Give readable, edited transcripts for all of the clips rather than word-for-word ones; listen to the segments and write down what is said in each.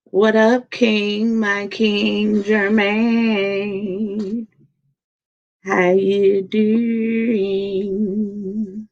What up, King? My King Jermaine. How you doing?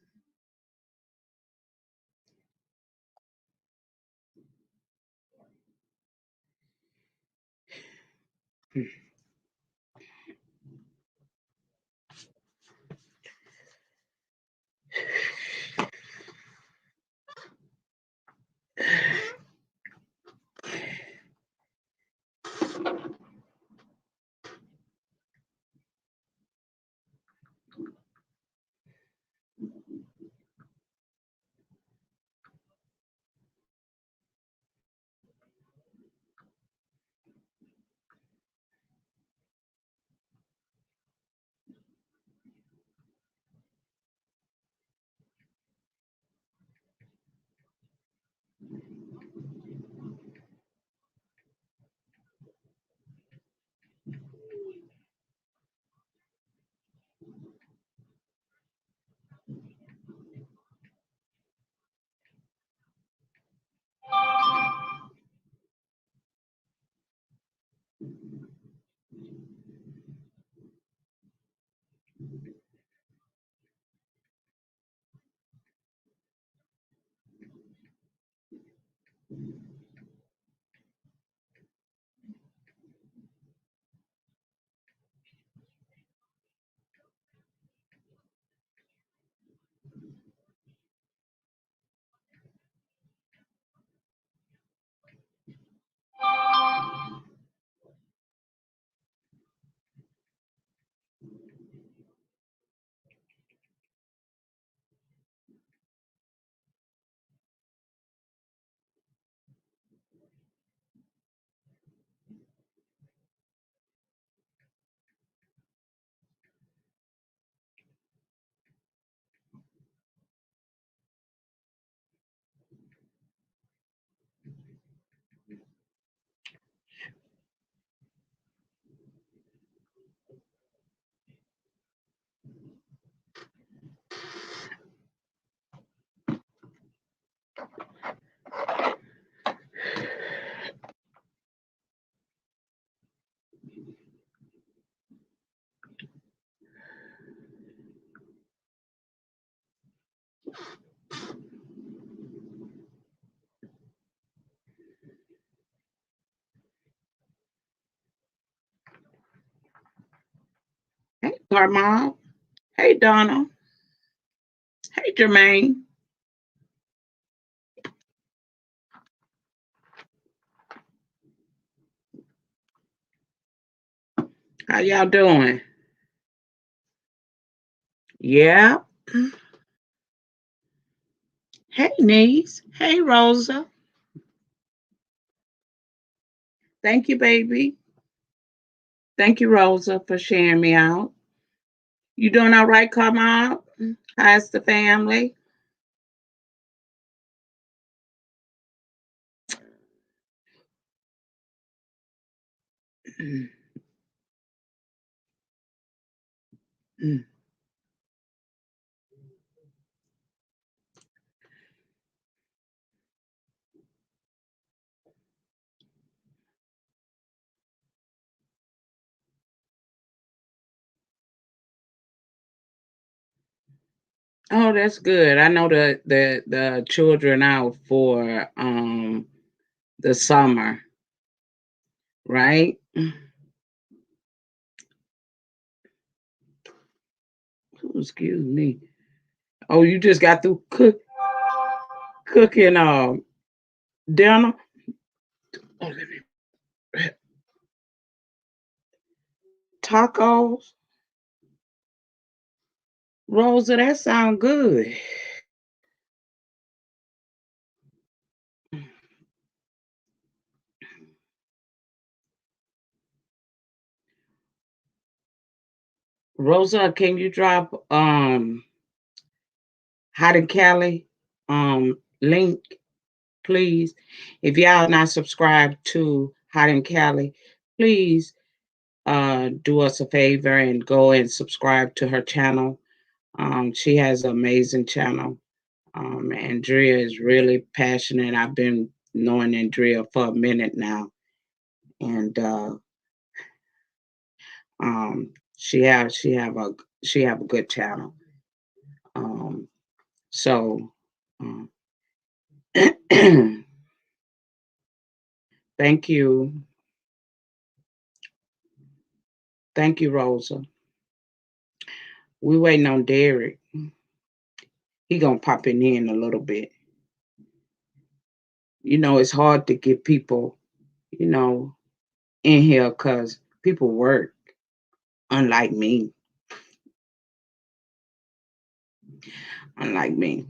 Hey, Carmel. Hey, Donna. Hey, Jermaine. How y'all doing? Yeah. Hey, niece. Hey, Rosa. Thank you, baby. Thank you, Rosa, for sharing me out. You doing all right, Carmel? How's the family? Oh, that's good. I know the children out for the summer, right? Ooh, excuse me. Oh, you just got through cooking dinner. Oh, let me tacos. Rosa, that sound good. Rosa, can you drop Hot and Cali link, please? If y'all not subscribed to Hot and Cali, please do us a favor and go and subscribe to her channel. She has an amazing channel. Andrea is really passionate. I've been knowing Andrea for a minute now, and she have a good channel. Um, so um, thank you, thank you, Rosa. We waiting on Derek. He gonna pop in a little bit. It's hard to get people, you know, in here because people work. Unlike me, unlike me.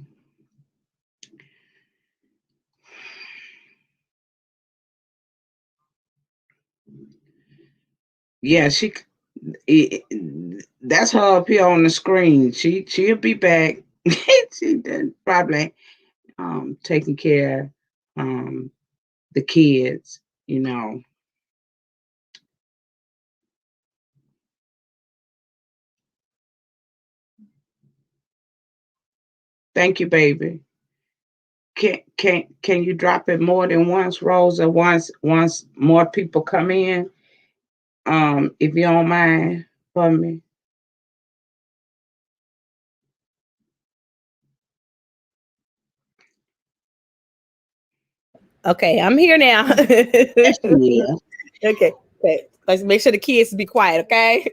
Yeah, that's her up here on the screen. She'll be back. She done probably taking care the kids, you know. Thank you, baby. Can you drop it more than once, Rosa? Once more people come in. If you don't mind for me. Okay, I'm here now. Yes, she is. Okay, okay. Let's make sure the kids be quiet, okay?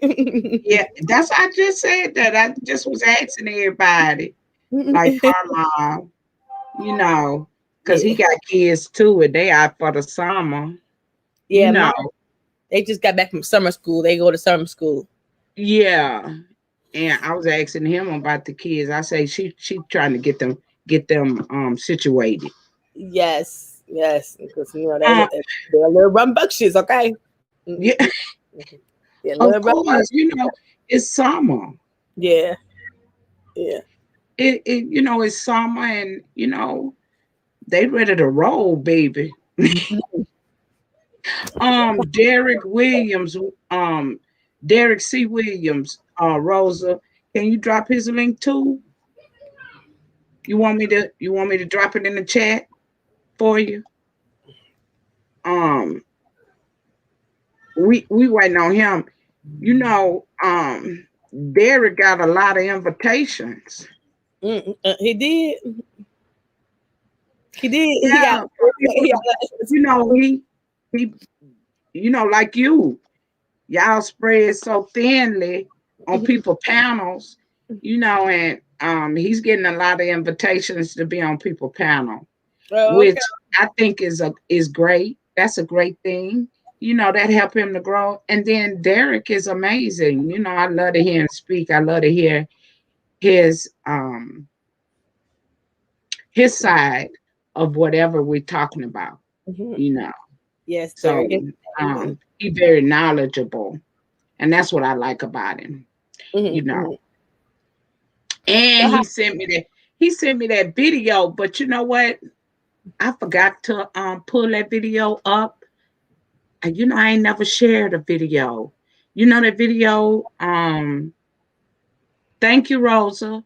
Yeah, I just said that. I just was asking everybody, like Carlisle, you know, because he Yeah, got kids too, and they out for the summer, you yeah. know. They just got back from summer school. They go to summer school. Yeah. And I was asking him about the kids. I say she trying to get them situated. Yes, yes, because Uh, they're little rambunctious, okay? yeah, They're of little course, rambunctious. it's summer. Yeah, yeah. It's summer, and they ready to roll, baby. Derek Williams, Derek C. Williams, Rosa, can you drop his link too? You want me to drop it in the chat for you? Um, we waiting on him. Derek got a lot of invitations. He did. He did. He got. Yeah, for people He to, he like y'all spread so thinly on got people panels, and he's getting a lot of invitations to be on people panel, oh, okay. which I think is great. That's a great thing. That help him to grow. And then Derek is amazing. I love to hear him speak. I love to hear his his side of whatever we're talking about, Mhm. you know. Yes, So Derek is amazing. he's very knowledgeable. And that's what I like about him, you Mhm, know. mhm. So And how? he sent me that video, but you know what? I forgot to pull that video up. I ain't never shared a video. That video, thank you, Rosa.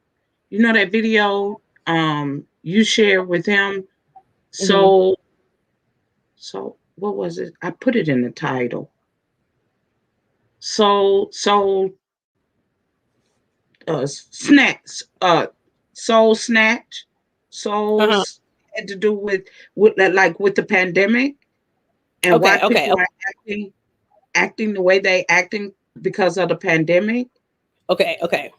That video you shared with him. Mhm. So what was it? I put it in the title. So snatch soul snatch Uh-huh. souls had to do with the pandemic and why Okay, okay, people are acting the way they acting because of the pandemic. okay, okay.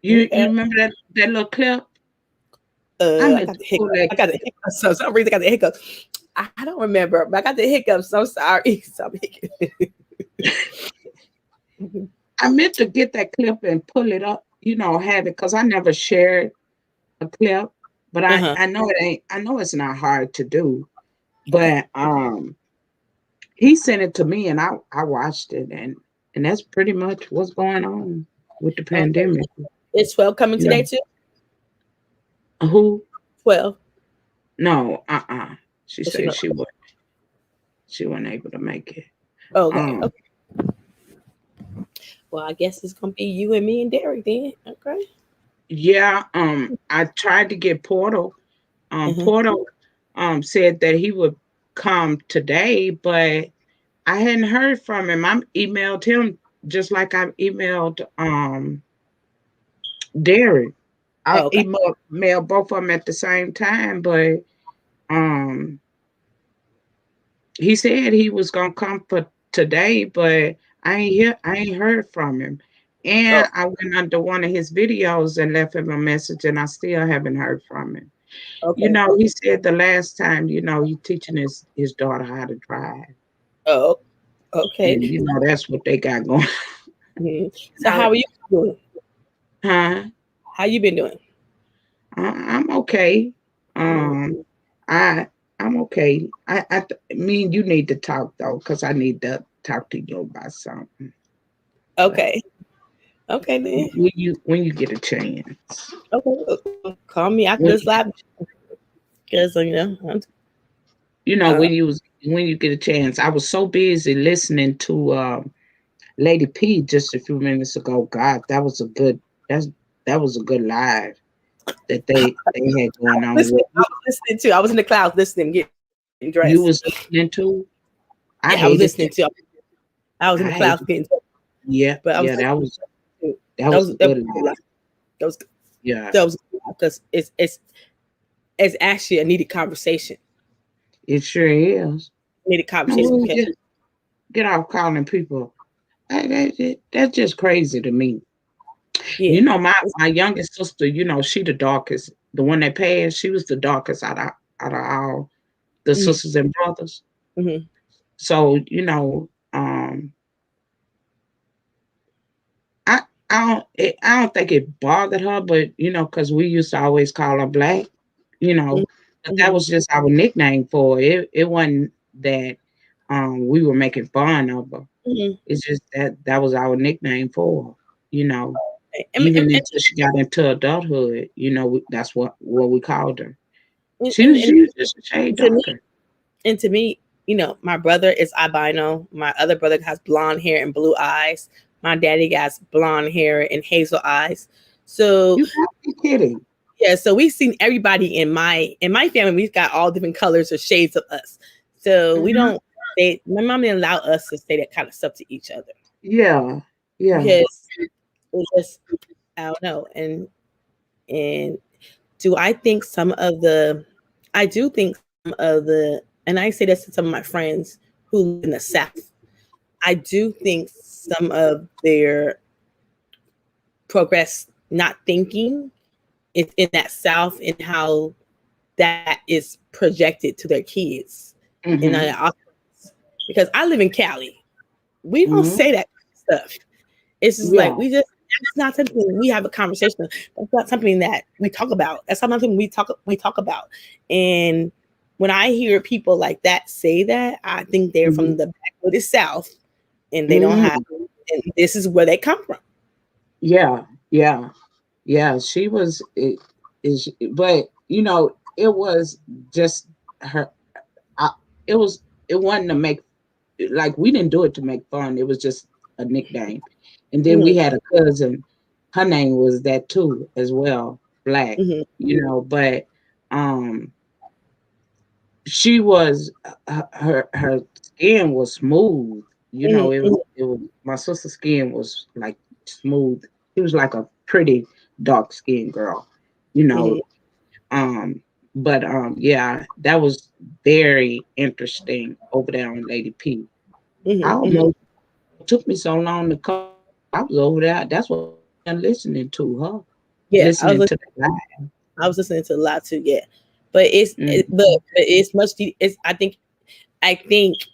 You Okay. remember that little clip? I I meant got to the pull hiccup. that I got the hiccup. So some reason I got the hiccup. I don't remember, but I got the hiccups. So sorry. So I'm hiccup. I meant to get that clip and pull it up, have it, because I never shared a clip. But I, Uh-huh. I know it ain't I know it's not hard to do. Okay. But he sent it to me, and I watched it, and that's pretty much what's going on with the Okay. pandemic. Is 12 coming You know today too? who? 12. No, She Is she said not? she wasn't able to make it. Okay. Um, Okay. Well, I guess it's gonna be you and me and Derek then. Okay. Yeah, I tried to get Portal. Uh-huh. Portal said that he would come today, but I hadn't heard from him. I emailed him just like I emailed Derek. I Oh, okay. emailed both of them at the same time, but um he said he was gonna come for today, but I ain't heard from him. Oh, And I went under one of his videos and left him a message, and I still haven't heard from him. You okay. know, he said the last time, he teaching his daughter how to drive. Oh, okay. And that's what they got going. Mhm. So Now, how are you doing? huh? How you been doing? I'm okay. Mhm. Um, I I'm okay. Me and you need to talk though, because I need to talk to you about something. But Okay. Okay then. when you get a chance, Okay. Call me after when this live because uh, when you get a chance, I was so busy listening to Lady P just a few minutes ago. God, that's that was a good live that they had going on. listening. With I was listening too. I was in the clouds listening, getting dressed. you was listening to. Yeah, I I was hated listening that. to. I was in the I clouds hated. getting dressed, Yeah, but I was yeah. listening. To, That was a that was good a lot. live. That was Yeah, that was because it's actually a needed conversation. it sure is. Needed No, conversation we'll because get off calling people. That's just crazy to me. yeah. My youngest sister. She the darkest. The one that passed, she was the darkest out of all the Mm-hmm, sisters and brothers. mm-hmm, So I I don't think it bothered her, but because we used to always call her Black, you know, but that mm-hmm, was just our nickname for her. It wasn't that we were making fun of her. mm-hmm. It's just that was our nickname for her, you know. And, Even until she got into adulthood, that's what we called her. and, She and, was and she was just a shade to me, darker. and to me, my brother is albino. My other brother has blonde hair and blue eyes. My daddy has blonde hair and hazel eyes. So You gotta be kidding. yeah, so we've seen everybody in my family. We've got all different colors or shades of us. So we Mhm. don't. My mom didn't allow us to say that kind of stuff to each other Yeah, yeah. because it just I don't know. And do I think some of the I do think some of the and I say this to some of my friends who live in the South. I do think some of their progress not thinking is in that South and how that is projected to their kids. And Mhm. because I live in Cali, we don't Mhm. say that stuff. It's just like Yeah. that's not something we have a conversation. That's not something that we talk about. That's not something we talk about. And when I hear people like that say that, I think they're Mhm. from the backwoods South and they don't have Mhm. and this is where they come from. Yeah. Yeah. Yeah, she was but it was just her. I, it wasn't to make, like, we didn't do it to make fun. It was just a nickname. And then we Mm-hmm, had a cousin. Her name was that too, as well, Black. mm-hmm, But um, she was her skin was smooth. It mm-hmm, was my sister's skin was like smooth. She was like a pretty dark skinned girl, you mm-hmm, know. Um, but yeah, that was very interesting over there on Lady P. I mm-hmm, mm-hmm. almost it took me so long to come. I was over there. That's what I'm listening to her, Yeah, listening to the live. I was listening to a lot too. Yeah, but Mm-hmm. but it's much. It's I think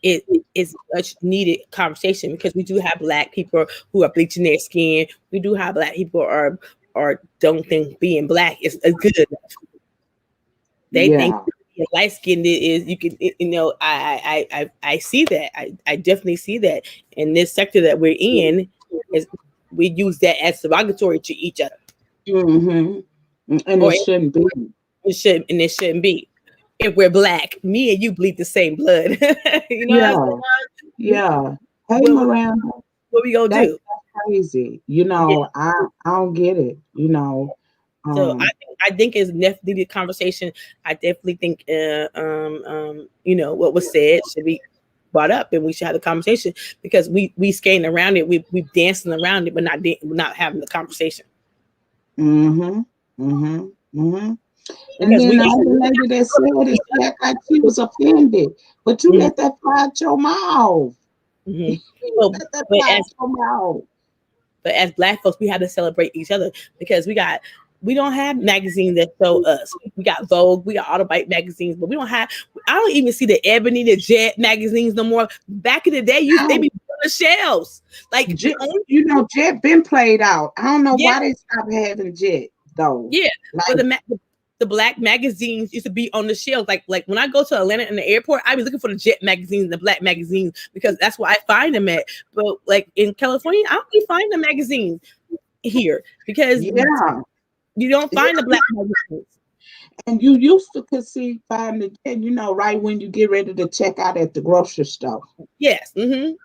it is much needed conversation because we do have black people who are bleaching their skin. We do have black people are don't think being black is good enough. They think Yeah. being light skinned is you can I see that. I definitely see that in this sector that we're in is we use that as derogatory to each other. Mm-hmm. And it Or shouldn't be. it shouldn't be. If we're black, me and you bleed the same blood. You know what I'm Yeah. saying? We Yeah. Hey, what, Miranda. what we gonna That's do? crazy. Yeah. I don't get it. So Um, I think it's definitely the conversation. I definitely think what was said should be brought up, and we should have the conversation, because we skating around it, we dancing around it, but not having the conversation. mm-hmm, mm-hmm, mm-hmm. And Because then we the got other lady that said it, she act like she was offended, but you Mhm, let that fly out your mouth. mhm. You But let that but fly out as your mouth. but as Black folks, we have to celebrate each other, because we don't have magazines that show us. We got Vogue, we got Autobite magazines, but we don't have. I don't even see the Ebony, the Jet magazines no more. Back in the day, they be on the shelves. Like the Jet, only Jet been played out. I don't know yeah, why they stopped having Jet though. yeah. But Like, the Black magazines used to be on the shelves. Like when I go to Atlanta in the airport, I be looking for the Jet magazines and the Black magazines, because that's where I find them at. But like in California, I don't be finding the magazines here, because yeah, you don't yeah. find the Black magazines. And you used to could see find the Jet, right when you get ready to check out at the grocery store, Yes. and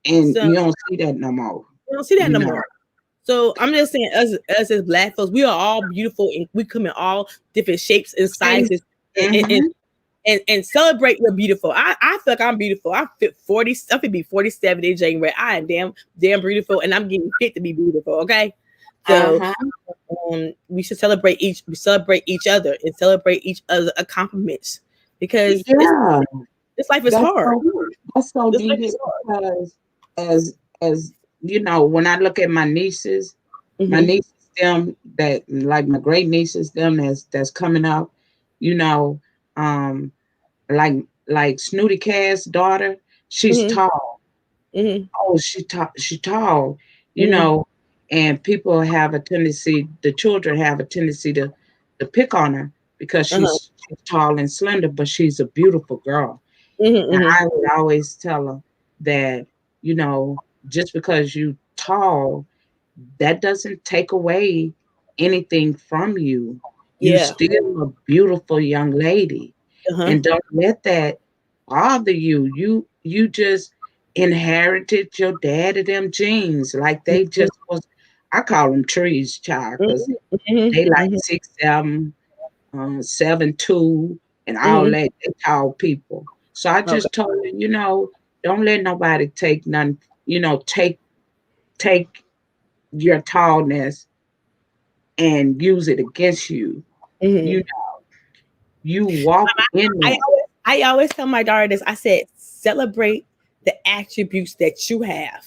So you don't see that no more. we don't see that You no know, more. So I'm just saying, us as Black folks, we are all beautiful, and we come in all different shapes and sizes, and and, mm-hmm. and celebrate your beautiful. I feel like I'm beautiful. I fit 40. I could be 47 in January. I am damn beautiful, and I'm getting fit to be beautiful. Okay, so Uh-huh. we celebrate each other, and celebrate each other's accomplishments, because Yeah, this life is that's hard. so This life needed is hard. because as when I look at my nieces, Mm-hmm. them that like my great nieces, them that's coming up, you know, um, like Snooty Cat's daughter, she's Mm-hmm. tall. Mm-hmm. Oh, she tall, you Mm-hmm. know, and people have a tendency, the children have a tendency to pick on her because Uh-huh. she's tall and slender, but she's a beautiful girl. Mm-hmm. And Mm-hmm. I would always tell her that, you know, just because you tall, that doesn't take away anything from you. You Yeah. still a beautiful young lady. Uh-huh. And don't let that bother you. You just inherited your dad of them genes. Like they Mhm, just was, I call them trees, child, because mhm, mhm, they like mhm, 6'7", 7'2", and all mhm. that. They tall people. So I Okay. just told her, don't let nobody take none, take your tallness and use it against you. You Mhm. you walk in that. I always tell my daughter this. I said, celebrate the attributes that you have,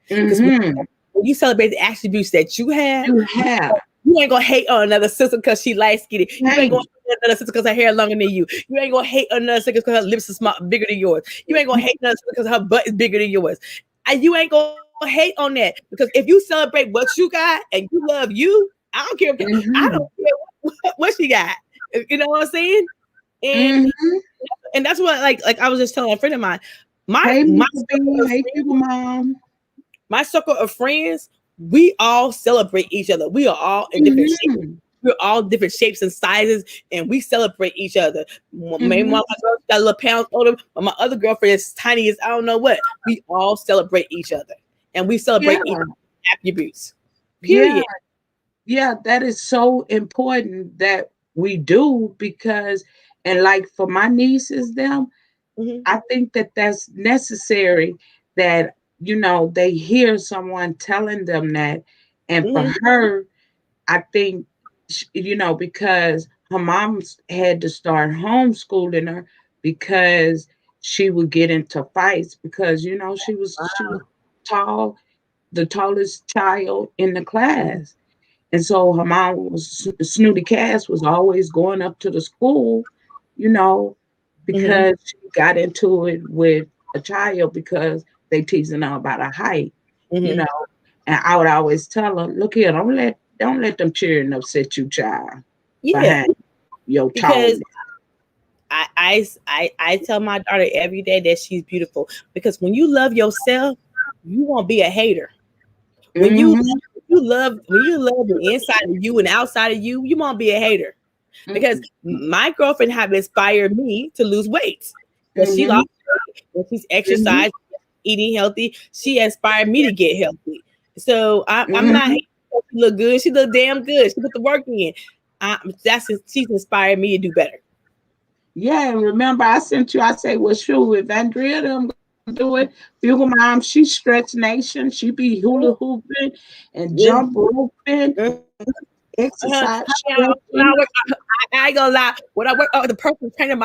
because Mm-hmm. when you celebrate the attributes that you have, You have. you ain't gonna hate on another sister because she light skinned. You ain't Hey. gonna hate on another sister because her hair longer than you. You ain't gonna hate on another sister because her lips are small, bigger than yours. You ain't gonna hate on another sister because her butt is bigger than yours. And you ain't gonna hate on that, because if you celebrate what you got and you love you, I don't care. I Mm-hmm. don't care what she got. You know what I'm saying? And Mm-hmm. and that's what, like I was just telling a friend of mine, my Hey, my Mr. circle B. of Hey, friends, Sugar Mom. we all celebrate each other. We are all in different shapes. Mm-hmm. We're all different shapes and sizes, and we celebrate each other. Maybe Mm-hmm. one of my girls got a little pounds older, but my other girlfriend is tiny as I don't know what. We all celebrate each other, and we Yeah. celebrate each attributes. Yeah. Period. Yeah. That is so important that we do because, and like for my nieces, them, Mm-hmm. I think that that's necessary that, they hear someone telling them that. And for Mm-hmm. her, I think, because her mom had to start homeschooling her because she would get into fights because, she was tall, the tallest child in the class. And so her mom was Snooty Cass was always going up to the school, you know, Mm-hmm. because she got into it with a child because they teasing her about her height, you Mm-hmm. know. And I would always tell her, look here, don't let them cheering upset you, child, Yeah, behind your because tallness. I tell my daughter every day that she's beautiful, because when you love yourself, you won't be a hater. When you Mm-hmm. when you love the inside of you and outside of you, you won't be a hater. Because my girlfriend have inspired me to lose weight, because she Mm-hmm. lost weight and she's Mm-hmm. exercised, eating healthy. She inspired me to get healthy. So I'm not Mm-hmm. hating she look good. She look damn good. She put the work in. She's inspired me to do better. Yeah, remember I sent you, I say, well, shoot, if Andrea them gonna do it, Bugle Mom, she Stretch Nation, she be hula hooping and Yeah. jump roping, exercise, When I stretching. work, I ain't gonna lie. When I work, the personal trainer,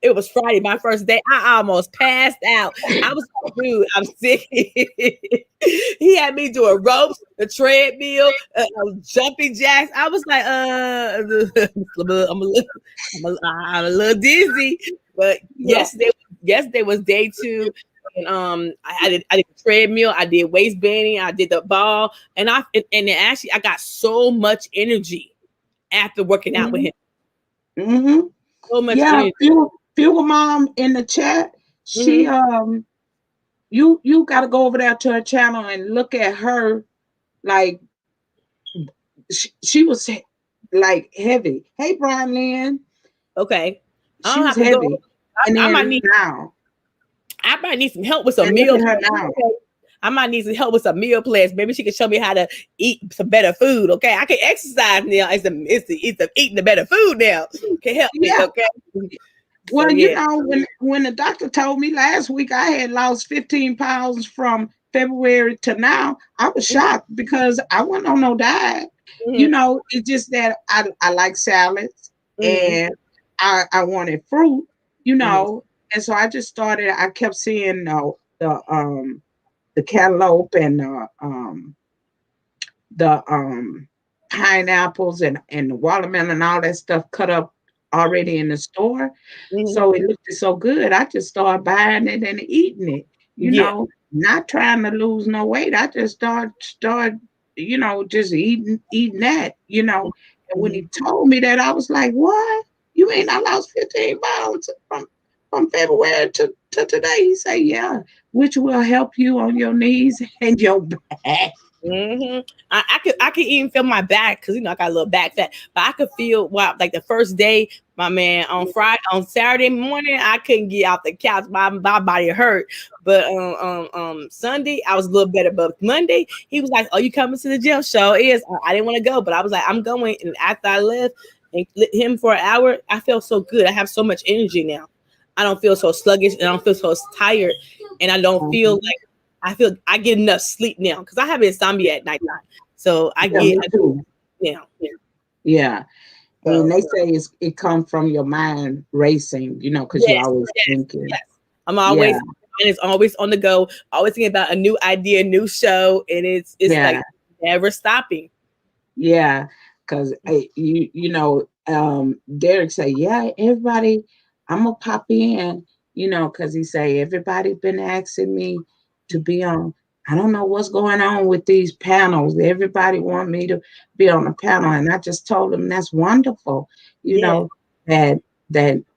it was Friday, my first day. I almost passed out. I was like, dude, I'm sick. He had me doing ropes, the treadmill, jumping jacks. I was like, I'm a little dizzy. But Yeah. yesterday was day 2. And I did the treadmill, I did waist banding, I did the ball, and then actually I got so much energy after working out with him. Mm-hmm. So much Yeah, energy. Bugle Mom in the chat, she Mm-hmm. you got to go over there to her channel and look at her. Like she was like heavy. Hey, Brian Lynn, Okay. I she don't was have to go. heavy, and I might then need now, some help with some and look meal at her plans. now. I might need some help with some meal plans. Maybe she can show me how to eat some better food. Okay, I can exercise now. It's eating the better food now. Can help me. Yeah. Okay. Well, So you yeah. know, when the doctor told me last week I had lost 15 pounds from February to now, I was shocked because I wasn't on no diet. You Mm-hmm. know, it's just that I like salads Mm-hmm. and I wanted fruit, you Mm-hmm. know, and so I just started. I kept seeing the cantaloupe and the pineapples and the watermelon and all that stuff cut up already in the store. Mm-hmm. So it looked so good. I just started buying it and eating it, Yeah. not trying to lose no weight. I just started, just eating that. And when he told me that, I was like, what? You mean I lost 15 pounds from February to today? He said, yeah, which will help you on your knees and your back. Mm-hmm. I could even feel my back because I got a little back fat, but I could feel like the first day, my man, on Saturday morning, I couldn't get off the couch. My body hurt, but Sunday I was a little better. But Monday he was like, "Oh, you coming to the gym?" Show is. I didn't want to go, but I was like, "I'm going." And after I left and lit him for an hour, I felt so good. I have so much energy now. I don't feel so sluggish and I don't feel so tired, and I don't feel like. I get enough sleep now because I have insomnia at nighttime. So I Yeah, me get too. now. Yeah. And So they say it comes from your mind racing, because you're yes, always thinking. yes. I'm Yeah, always and it's always on the go, always thinking about a new idea, new show, and it's yeah, like never stopping. yeah. Because Derek say, yeah, everybody, I'm gonna pop in, because he say everybody's been asking me to be on. I don't know what's going on with these panels. Everybody want me to be on a panel, and I just told them that's wonderful. You Yeah. know that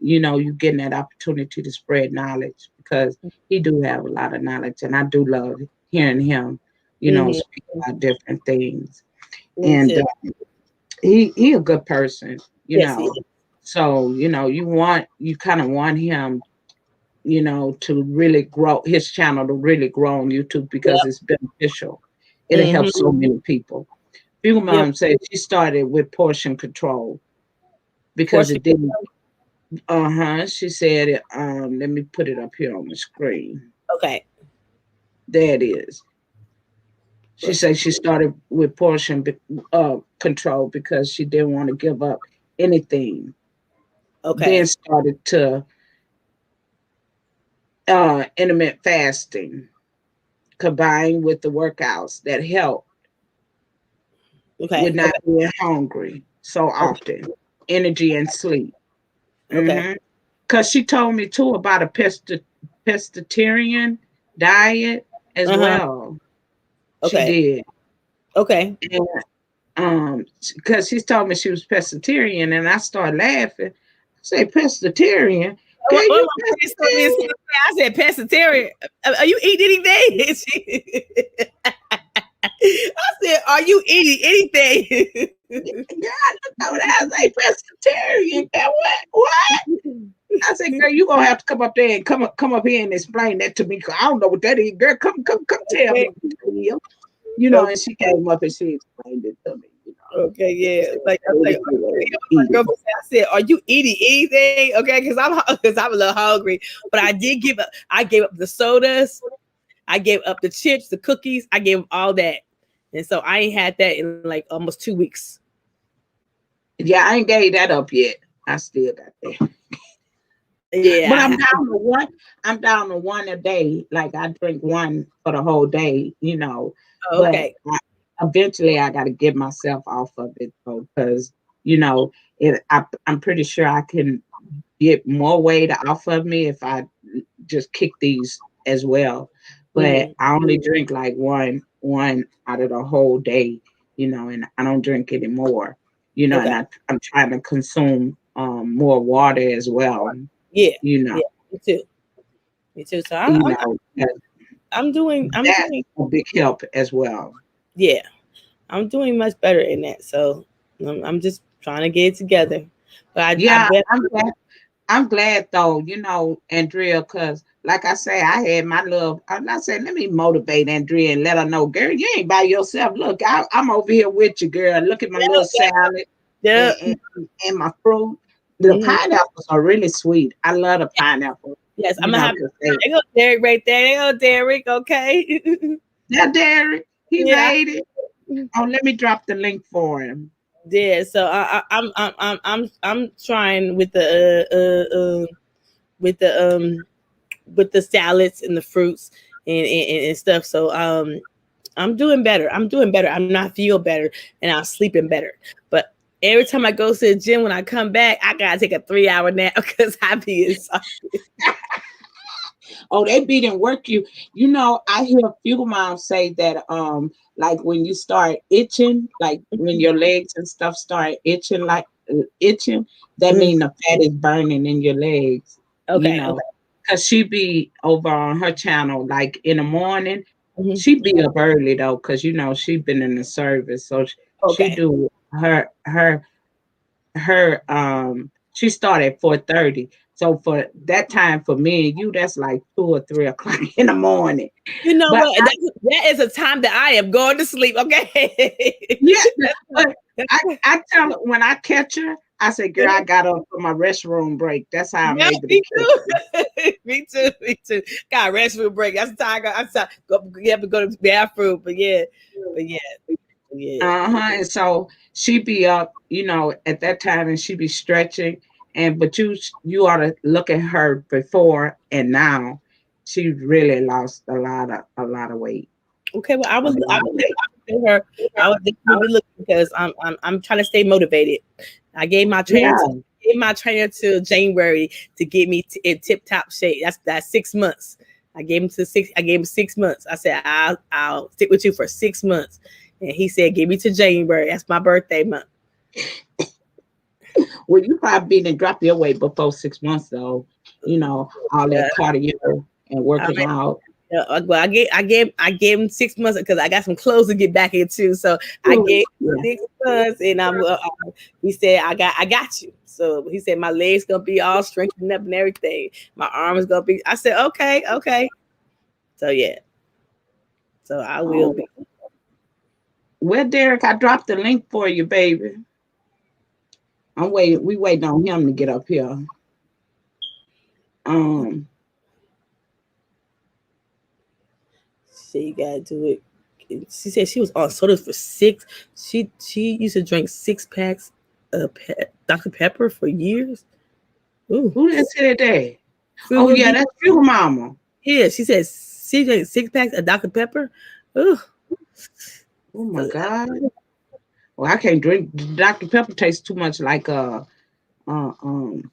you getting that opportunity to spread knowledge because he do have a lot of knowledge, and I do love hearing him, Mm-hmm. speak about different things. Me And too. he a good person, Yes, he is. so you kind of want him, to really grow his channel, to really grow on YouTube because Yep. it's beneficial. It'll help Mm-hmm. so many people. People Yep. mom said she started with portion control because Portion. it didn't. She said it. Let me put it up here on the screen. Okay. There it is. She Portion. said she started with portion control because she didn't want to give up anything. Then Okay. started to intermittent fasting combined with the workouts that help with Okay. not Okay. being hungry so often, energy and sleep. Okay. Because she told me too about a pescatarian diet as Uh-huh. well. She Okay. did. Okay. Because she told me she was pescatarian, and I started laughing. I said, pescatarian? Girl, Well, you pescatarian? I said pescatarian. Are you eating anything? I said, are you eating anything? Girl, I looked over there. I say pescatarian. Girl, what? I said, girl, you gonna have to come up there and come up here and explain that to me. Cause I don't know what that is. Girl, come tell me what that is. And she came up and she explained it to me. Okay, She yeah. said, Like I was like, eat my it. girlfriend said, I said, "Are you eating anything?" Okay, because I'm a little hungry, but I did give up. I gave up the sodas. I gave up the chips, the cookies. I gave up all that, and so I ain't had that in like almost 2 weeks. Yeah, I ain't gave that up yet. I still got that. But Yeah. I'm down to one. I'm down to one a day. Like I drink one for the whole day. But Okay. eventually I got to get myself off of it though, because I'm pretty sure I can get more weight off of me if I just kick these as well. But Mm-hmm. I only drink like one out of the whole day, and I don't drink anymore, and Okay. I'm trying to consume more water as well, Yeah. you know, Yeah. Me too. Me too. So you know, that, I'm doing. I'm that's doing. a big help as well. Yeah. I'm doing much better in that. So I'm just trying to get it together. But I Yeah, bet. I'm glad though, Andrea, because like I say, I had my love. I'm not saying let me motivate Andrea and let her know, girl, you ain't by yourself. Look, I'm over here with you, girl. Look at my little salad Yeah. and my fruit. The Mm-hmm. pineapples are really sweet. I love the pineapple, Yes, I'm you gonna know, have. because There go Derek right there. There go Derek. Okay. they're Derek. He Yeah. made it. Oh, let me drop the link for him. Yeah. So I'm trying with the salads and the fruits and stuff. So I'm doing better. I'm doing better. I'm not feel better and I'm sleeping better. But every time I go to the gym, when I come back, I gotta take a 3 hour nap because I be exhausted. Oh, they beat and work you. I hear a few moms say that like when you start itching, like when your legs and stuff start itching, like itching, that Mhm. mean the fat is burning in your legs, you Okay, know. okay. Cause she be over on her channel, like in the morning. Mhm. She be up early though, cause she been in the service. So she Okay. do her she started at 4:30. So for that time for me and you, that's like 2 or 3 o'clock in the morning. You know But what? That is a time that I am going to sleep. Okay. yeah, but I tell her when I catch her, I say, girl, I got up for my restroom break. That's how I'm Yeah, able to me catch too. her. Me too. Me too. Got a restroom break. That's the time I got. I'm sorry. You have to go to the bathroom. But yeah, yeah. Uh-huh. And so she be up, at that time and she be stretching. But you ought to look at her before and now. She really lost a lot of weight. Okay. Well, A lot of weight. her. I would definitely be looking because I'm trying to stay motivated. I gave my trainer Yeah. to gave my trainer till January to get me in tip top shape. That's 6 months. I gave him 6 months. I said I'll stick with you for 6 months, and he said give me to January. That's my birthday month. Well, you probably didn't drop your weight before 6 months though. All Yeah. that cardio and All working right. out. Yeah, well, I gave him 6 months because I got some clothes to get back into. So I Ooh, gave him yeah. 6 months, and he said I got you. So he said my legs gonna be all strengthened up and everything. My arms gonna be. I said okay, okay. So yeah, so I will Oh, be. well, Derek, I dropped the link for you, baby. I'm waiting. We waiting on him to get up here. Um, So you gotta do it. She said she was on sodas for six. She used to drink 6 packs of Dr Pepper for years. Ooh, who did said that? Oh Frugal yeah, D. that's your mama. Yeah, she said she drank 6 packs of Dr Pepper. Ooh, Oh my God. Well, I can't drink Dr. Pepper. Tastes too much like uh um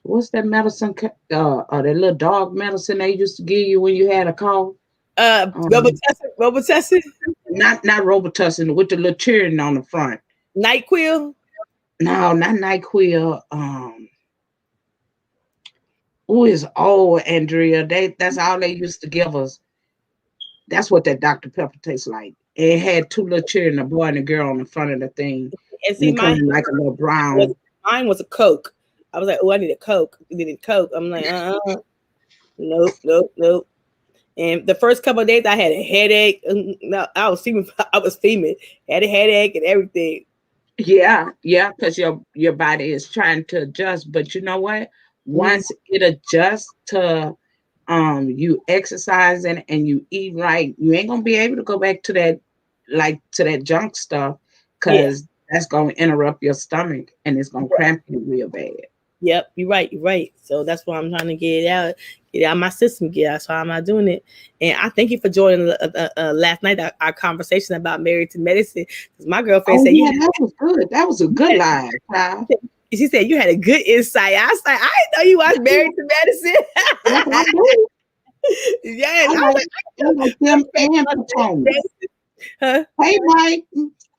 what's that medicine? That little dog medicine they used to give you when you had a cough. Um, Robitussin, not Robitussin with the little children on the front. NyQuil. No, not NyQuil. Who is old Andrea? That's all they used to give us. That's what that Dr. Pepper tastes like. It had two little children, a boy and a girl on the front of the thing, And and see, it come in like a little was brown. mine was a Coke. I was like, oh, I need a Coke. I needed Coke. I'm like, nope, nope, nope. And the first couple of days, I had a headache. No, I was steaming. Had a headache and everything. Yeah, yeah, because your body is trying to adjust. But you know what? Mm-hmm. Once it adjusts to you exercising and you eat right, you ain't gonna be able to go back to that to that junk stuff Yeah. because that's gonna interrupt your stomach and it's gonna cramp you real bad. Yep, you're right. You're right. So that's why I'm trying to get out of my system, get out. So I'm not doing it. And I thank you for joining last night our conversation about Married to Medicine. Because my girlfriend Oh said yeah, that was good. That was a good live, child. she said you had a good insight. I was like, I didn't know you watched Married to Yes, I Medicine. do. Yes, I I was like like, I like them and Potomac. huh? Hey Mike,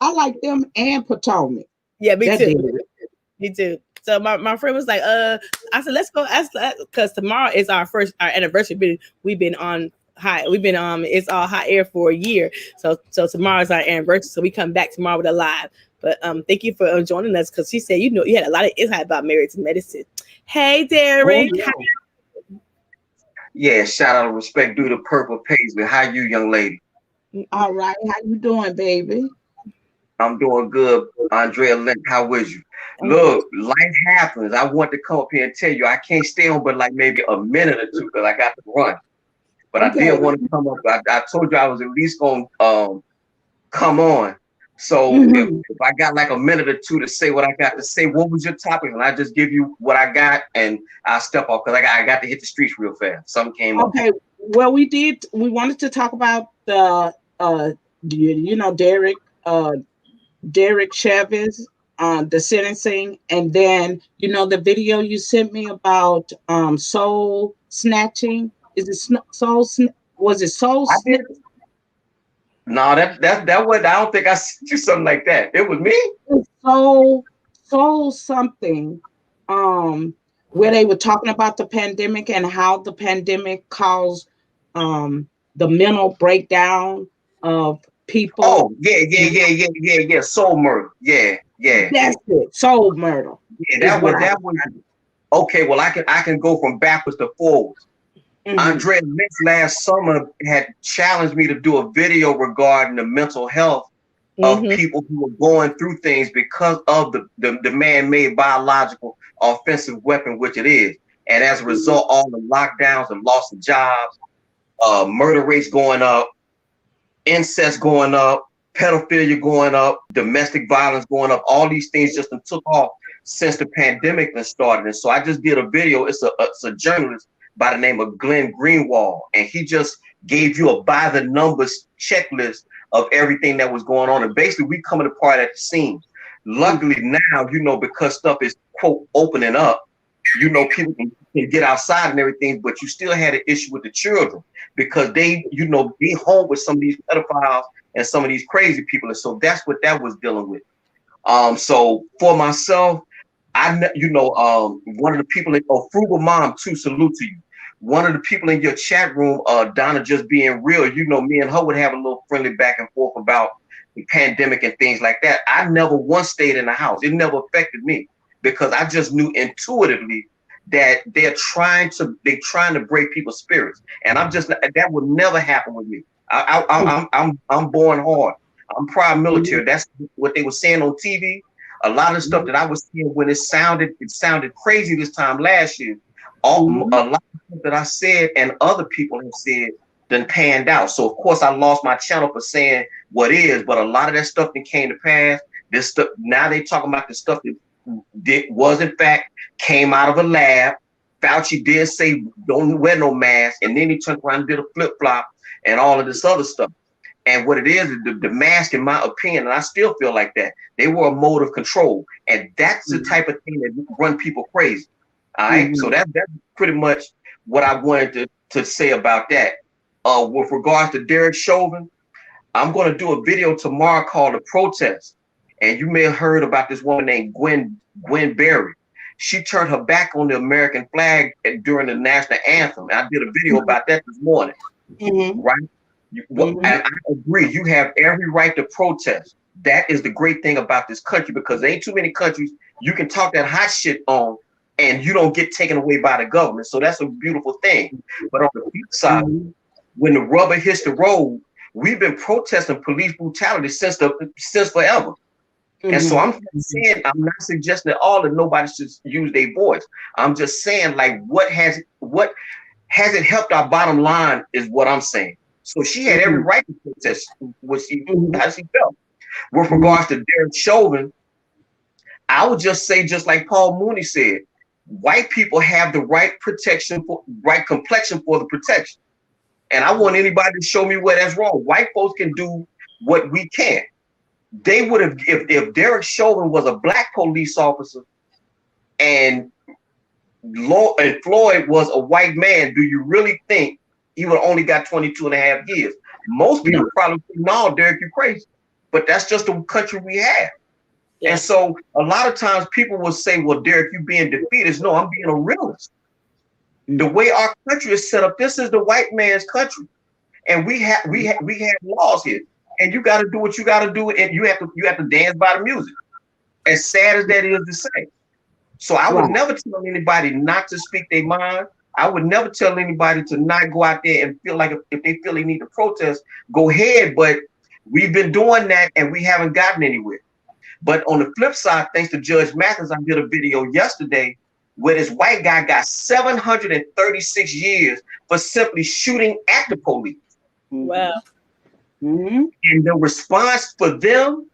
I like them and Potomac. Yeah, me That too. did it. Me too. So my friend was like, I said, let's go ask because tomorrow is our anniversary. We've been on high. We've been it's all hot air for a year. So tomorrow is our anniversary. So we come back tomorrow with a live. But thank you for joining us because she said you had a lot of insight about Married to Medicine. Hey Oh Derek. yeah. Yeah, shout out and respect due to Purple Paisley. How you, young lady? All right, how you doing, baby? I'm doing good. Andrea Lynn, how is you? I'm good. Look, life happens. I want to come up here and tell you I can't stay on but like maybe a minute or two because I got to run. But I Okay. did want to come up. I told you I was at least going to come on. So Mhm. if I got like a minute or two to say what I got to say, what was your topic? And I just give you what I got and I'll step off because I got to hit the streets real fast. Something came up. Okay. Well, we wanted to talk about the Derek Derek Chauvin, the sentencing, and then the video you sent me about soul snatching. Is it was it soul I snatch? did. No, that was. I don't think I sent you something like that. It was me. Soul something, where they were talking about the pandemic and how the pandemic caused the mental breakdown of people. Oh yeah. Soul murder. Yeah. That's it. Soul murder Yeah, is that what was I that was was okay. Well, I can go from backwards to forwards. trying. Andrea Lynch last summer had challenged me to do a video regarding the mental health of Mm-hmm. people who were going through things because of the man-made biological offensive weapon, which it is. And as a result, all the lockdowns and loss of jobs, murder rates going up, incest going up, pedophilia going up, domestic violence going up. All these things just took off since the pandemic has started. And so I just did a video. It's a journalist by the name of Glenn Greenwald, and he just gave you a by the numbers checklist of everything that was going on. And basically, we coming apart at the seams. Luckily now, because stuff is quote opening up, people can get outside and everything, but you still had an issue with the children because they be home with some of these pedophiles and some of these crazy people. And so that's what that was dealing with. So for myself, one of the people in Frugal Mom too, salute to you. One of the people in your chat room, Donna, just being real, me and her would have a little friendly back and forth about the pandemic and things like that. I never once stayed in the house. It never affected me because I just knew intuitively that they're trying to break people's spirits, and that would never happen with me. I'm born hard. I'm prior military. That's what they were saying on TV. A lot of stuff that I was seeing when it sounded crazy this time last year. A lot of stuff that I said and other people have said then panned out. So of course I lost my channel for saying what is, but a lot of that stuff that came to pass. This stuff now they talking about the stuff that was in fact came out of a lab. Fauci did say don't wear no mask, and then he turned around and did a flip flop and all of this other stuff. And what it is the mask, in my opinion, and I still feel like that, they were a mode of control. And that's the type of thing that run people crazy. All right. So that's pretty much what I wanted to say about that. With regards to Derek Chauvin, I'm going to do a video tomorrow called The Protest. And you may have heard about this woman named Gwen Berry. She turned her back on the American flag during the national anthem. And I did a video about that this morning. Right? And I agree. You have every right to protest. That is the great thing about this country, because there ain't too many countries you can talk that hot shit on and you don't get taken away by the government. So that's a beautiful thing. But on the flip side, when the rubber hits the road, we've been protesting police brutality since forever. And so I'm saying, I'm not suggesting at all that nobody should use their voice. I'm just saying, like, what has it helped our bottom line is what I'm saying. So she had every right to protest how she felt. With regards to Derek Chauvin, I would just say, just like Paul Mooney said, white people have the right complexion for the protection. And I want anybody to show me where that's wrong. White folks can do what we can't. They would have, if Derek Chauvin was a black police officer and Floyd was a white man, do you really think he would have only got 22 and a half years? Most people probably think, no, Derek, you're crazy. But that's just the country we have. Yeah. And so a lot of times people will say, well, Derek, you being defeatist. No, I'm being a realist. The way our country is set up, this is the white man's country. And we have laws here. And you got to do what you got to do, and you have to dance by the music. As sad as that is to say. So I would never tell anybody not to speak their mind. I would never tell anybody to not go out there and feel like if they feel they need to protest, go ahead. But we've been doing that and we haven't gotten anywhere. But on the flip side, thanks to Judge Mathis, I did a video yesterday where this white guy got 736 years for simply shooting at the police. Wow. And the response for them,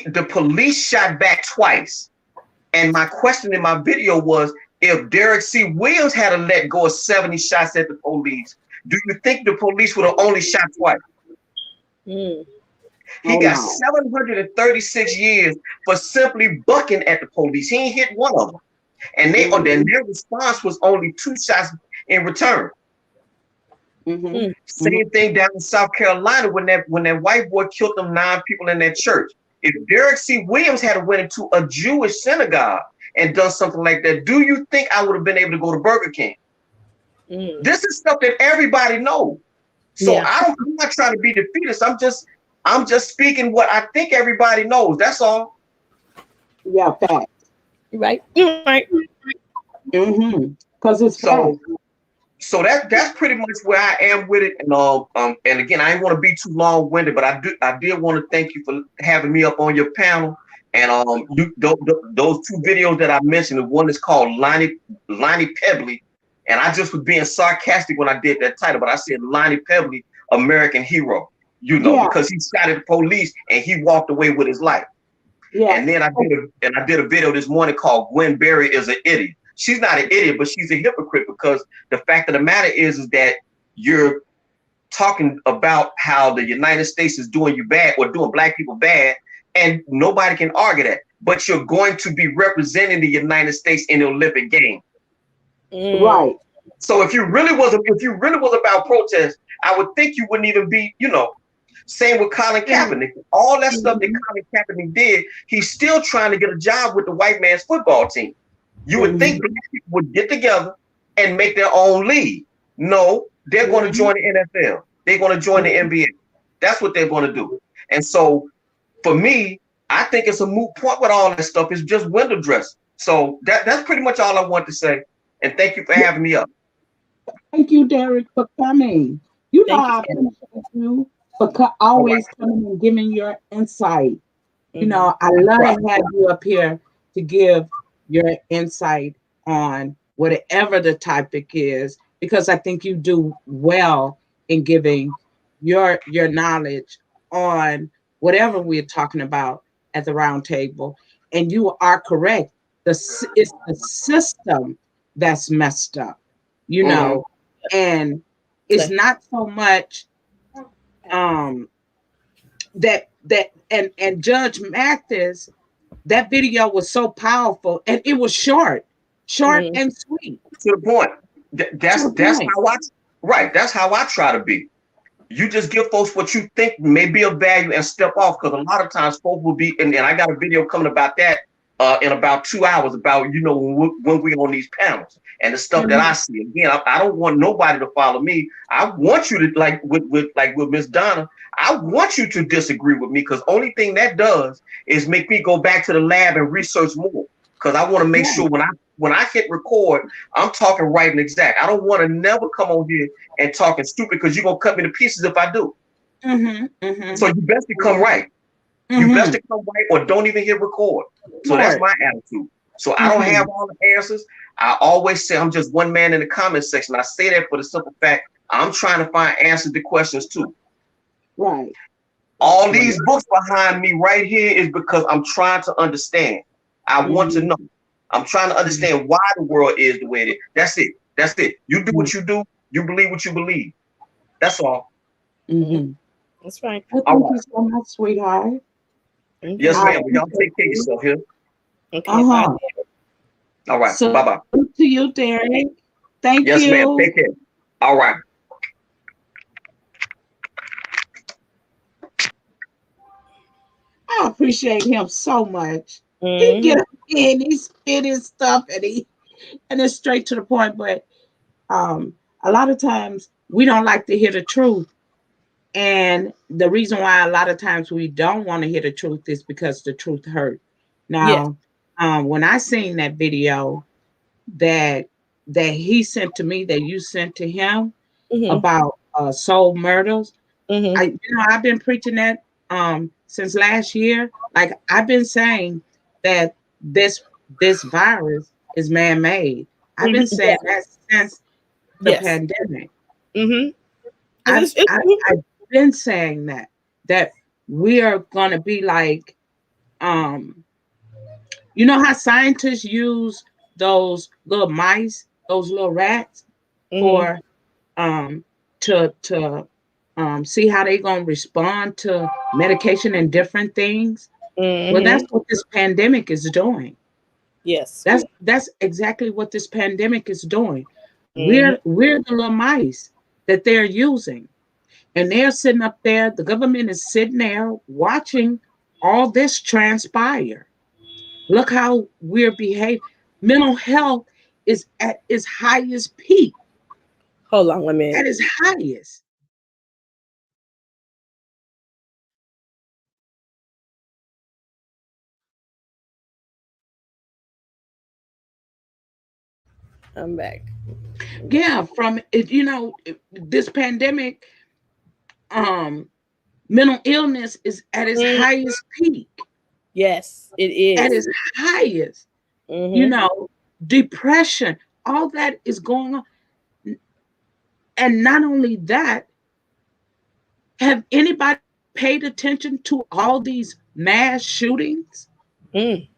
the police shot back twice. And my question in my video was, if Derek C. Williams had to let go of 70 shots at the police, do you think the police would have only shot twice? He got 736 years for simply bucking at the police. He ain't hit one of them. And their response was only 2 shots in return. Same thing down in South Carolina when that white boy killed them 9 people in that church. If Derek C. Williams had went into a Jewish synagogue and done something like that, do you think I would have been able to go to Burger King? This is stuff that everybody knows. So I'm not trying to be defeatist. I'm just speaking what I think everybody knows. That's all. Yeah, fact. Right. Because it's so that's pretty much where I am with it. And again, I didn't want to be too long-winded, but I did want to thank you for having me up on your panel. And those 2 videos that I mentioned, the one is called Lonnie Paisley, and I just was being sarcastic when I did that title, but I said Lonnie Paisley, American hero, because he shot at the police and he walked away with his life. Yeah. And then I did a video this morning called Gwen Berry is an Idiot. She's not an idiot, but she's a hypocrite, because the fact of the matter is that you're talking about how the United States is doing you bad or doing black people bad, and nobody can argue that. But you're going to be representing the United States in the Olympic Games. Right. So if you really was about protest, I would think you wouldn't even be, same with Colin Kaepernick. All that stuff that Colin Kaepernick did, he's still trying to get a job with the white man's football team. You would think black people would get together and make their own league. No, they're going to join the NFL. They're going to join the NBA. That's what they're going to do. And so for me, I think it's a moot point with all that stuff. It's just window dressing. So that's pretty much all I want to say. And thank you for having me up. Thank you, Derek, for coming. I appreciate you for always coming and giving your insight. I love to have you up here to give your insight on whatever the topic is, because I think you do well in giving your knowledge on whatever we're talking about at the round table. And you are correct. It's the system that's messed up, and it's not so much that and Judge Mathis, that video was so powerful, and it was short and sweet. To the point. That's how I try to be. You just give folks what you think may be of value and step off, because a lot of times folks will be, and I got a video coming about that in about 2 hours about, when we're on these panels and the stuff that I see. Again, I don't want nobody to follow me. I want you to, like with Miss Donna, I want you to disagree with me, because only thing that does is make me go back to the lab and research more. because I want to make sure when I hit record, I'm talking right and exact. I don't want to never come on here and talking stupid because you're gonna cut me to pieces if I do. So you best to come right. You best to come right or don't even hit record. So that's my attitude. So I don't have all the answers. I always say I'm just one man in the comment section. I say that for the simple fact I'm trying to find answers to questions too. Right. All these books behind me right here is because I'm trying to understand. I want to know. I'm trying to understand why the world is the way it is. That's it. That's it. You do what you do. You believe what you believe. That's all. That's right. Well, thank you so much, sweetheart. Yes, ma'am. Y'all take care of yourself here. Okay. All right. So, bye-bye. To you, Derek. Thank you. Yes, ma'am. Take care. All right. I appreciate him so much. He get up in, he spit his stuff, and it's straight to the point. But a lot of times we don't like to hear the truth, and the reason why a lot of times we don't want to hear the truth is because the truth hurt. Now, when I seen that video that he sent to me, that you sent to him about soul murders, I've been preaching that since last year. Like, I've been saying that this virus is man-made. I've been saying that since the pandemic. I've been saying that we are going to be like, you know how scientists use those little mice, those little rats, for to see how they're going to respond to medication and different things. Well, that's what this pandemic is doing. Yes. That's exactly what this pandemic is doing. We're the little mice that they're using. And they're sitting up there, the government is sitting there watching all this transpire. Look how we're behaving. Mental health is at its highest peak. Hold on 1 minute. At its highest. I'm back. Yeah, from this pandemic, mental illness is at its highest peak. Yes, it is. At its highest. Depression, all that is going on. And not only that, have anybody paid attention to all these mass shootings? Come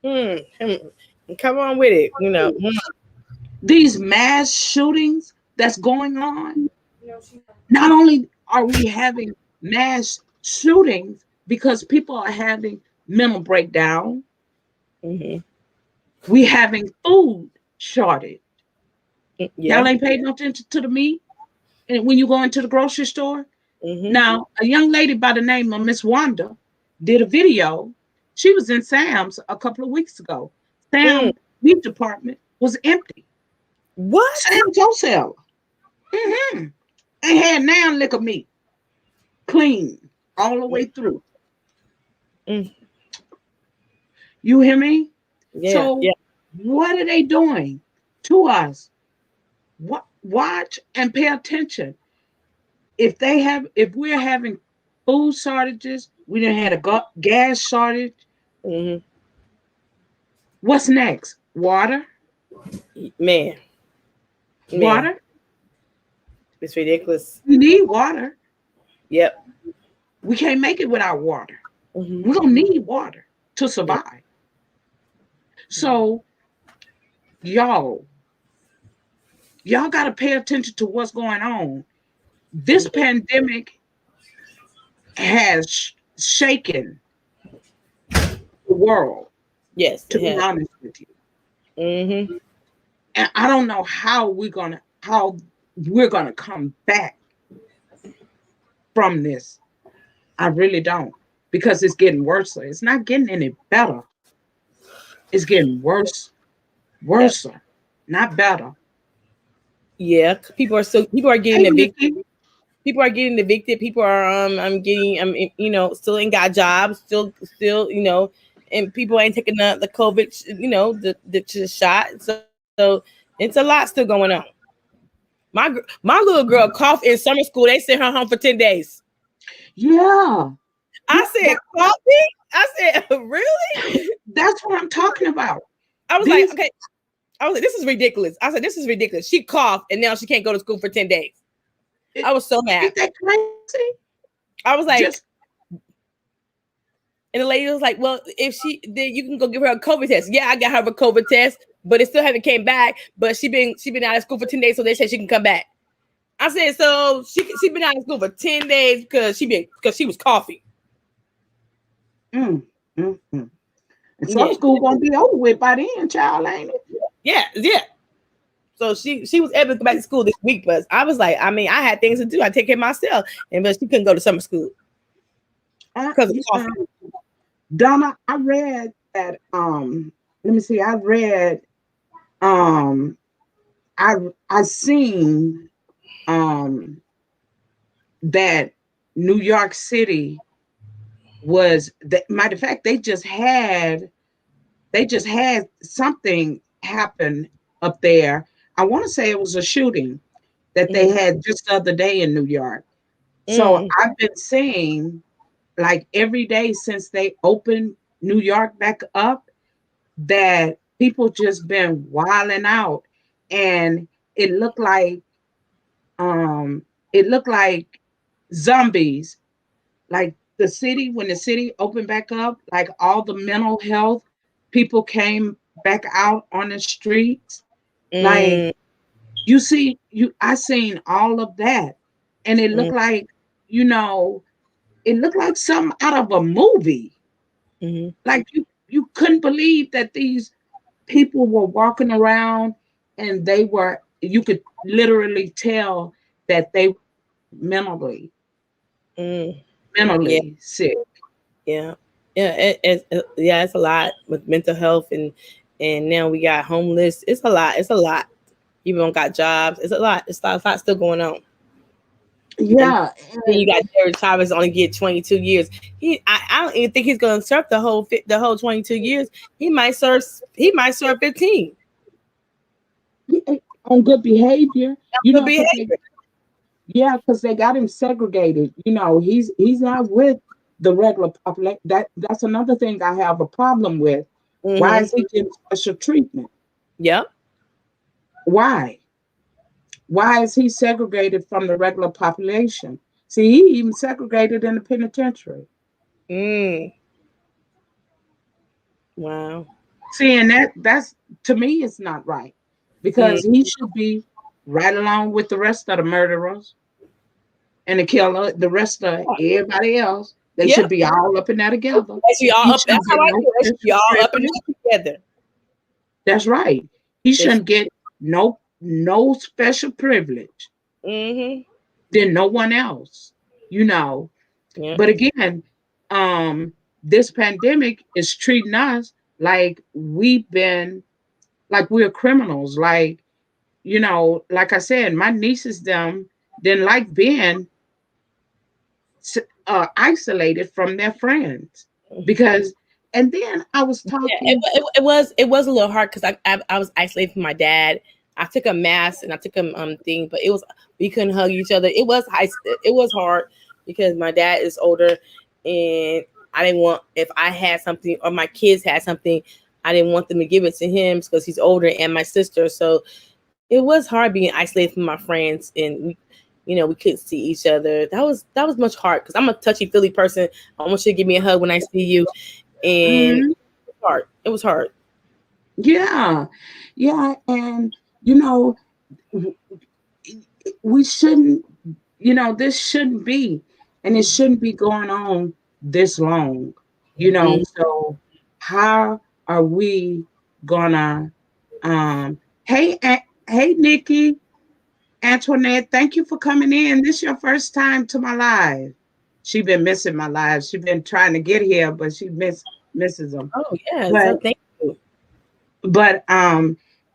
on with it. These mass shootings that's going on. Not only are we having mass shootings because people are having mental breakdown, we having food shortage. Y'all ain't paid no attention to the meat. And when you go into the grocery store, now a young lady by the name of Miss Wanda did a video. She was in Sam's a couple of weeks ago. Sam's meat department was empty. What? Sam's wholesaler. And had now liquor meat clean all the way through. You hear me? What are they doing to us? Watch and pay attention. If we're having food shortages, we done had a gas shortage. What's next? Water. Man. Water. It's ridiculous. We need water. Yep. We can't make it without water. We're gonna need water to survive. So, y'all got to pay attention to what's going on. This pandemic has shaken the world. Yes, to be honest with you. And I don't know how we're gonna come back from this. I really don't, because it's getting worse. It's not getting any better. It's getting worse, not better. Yeah, people are getting evicted. People are getting evicted. People are still ain't got jobs. Still and people ain't taking the COVID, the shot. So it's a lot still going on. My little girl coughed in summer school. They sent her home for 10 days. Yeah. I said, coughing? I said, really? That's what I'm talking about. I was like, okay. I was like, this is ridiculous. I said, this is ridiculous. She coughed and now she can't go to school for 10 days. I was so mad. Is that crazy? I was like, and the lady was like, well, if then you can go give her a COVID test. Yeah, I got her a COVID test, but it still haven't came back. But she been out of school for 10 days, so they said she can come back. I said, so she been out of school for 10 days because she was coughing. And some school gonna be over with by then, child, ain't it? Yeah. So she was able to go back to school this week, but I was like, I mean, I had things to do. I take care of myself, but she couldn't go to summer school because of coughing. Donna, I read that. Let me see. I read. I seen. That New York City was that. Matter of fact, they just had something happen up there. I want to say it was a shooting that they had just the other day in New York. So I've been seeing, like, every day since they opened New York back up, that people just been wilding out, and it looked like zombies. Like when the city opened back up, like all the mental health people came back out on the streets. Like I seen all of that, and it looked like, it looked like something out of a movie. Like you couldn't believe that these people were walking around, and you could literally tell that they mentally sick. Yeah. It's a lot with mental health, and now we got homeless. It's a lot. People don't got jobs. It's a lot. It's a lot still going on. Yeah. And then you got Derek Chauvin only get 22 years. I don't even think he's going to serve the whole 22 years. He might serve 15 on good behavior. Because they got him segregated. He's not with the regular population. That's another thing I have a problem with. Why is he getting special treatment? Yep. Why is he segregated from the regular population? See, he even segregated in the penitentiary. Wow. See, and that's, to me, it's not right, because he should be right along with the rest of the murderers and the killer, the rest of everybody else. They should be all up in there together. That's how I do. They should be all up in there together. That's right. He shouldn't get no special privilege than no one else. But again, this pandemic is treating us like we're criminals. Like I said, my nieces didn't like being isolated from their friends, because. And then I was talking. It was a little hard because I was isolated from my dad. I took a mask and I took a thing, but we couldn't hug each other. It was hard because my dad is older, and I didn't want, if I had something or my kids had something, I didn't want them to give it to him because he's older, and my sister. So it was hard being isolated from my friends, and we couldn't see each other. That was much hard because I'm a touchy feely person. I want you to give me a hug when I see you. And it was hard. Yeah. And we shouldn't, this shouldn't be, and it shouldn't be going on this long. So how are we gonna hey Nikki, Antoinette, thank you for coming in. This is your first time to my live. She's been missing my live. She's been trying to get here, but she misses them. Oh yeah, thank you. But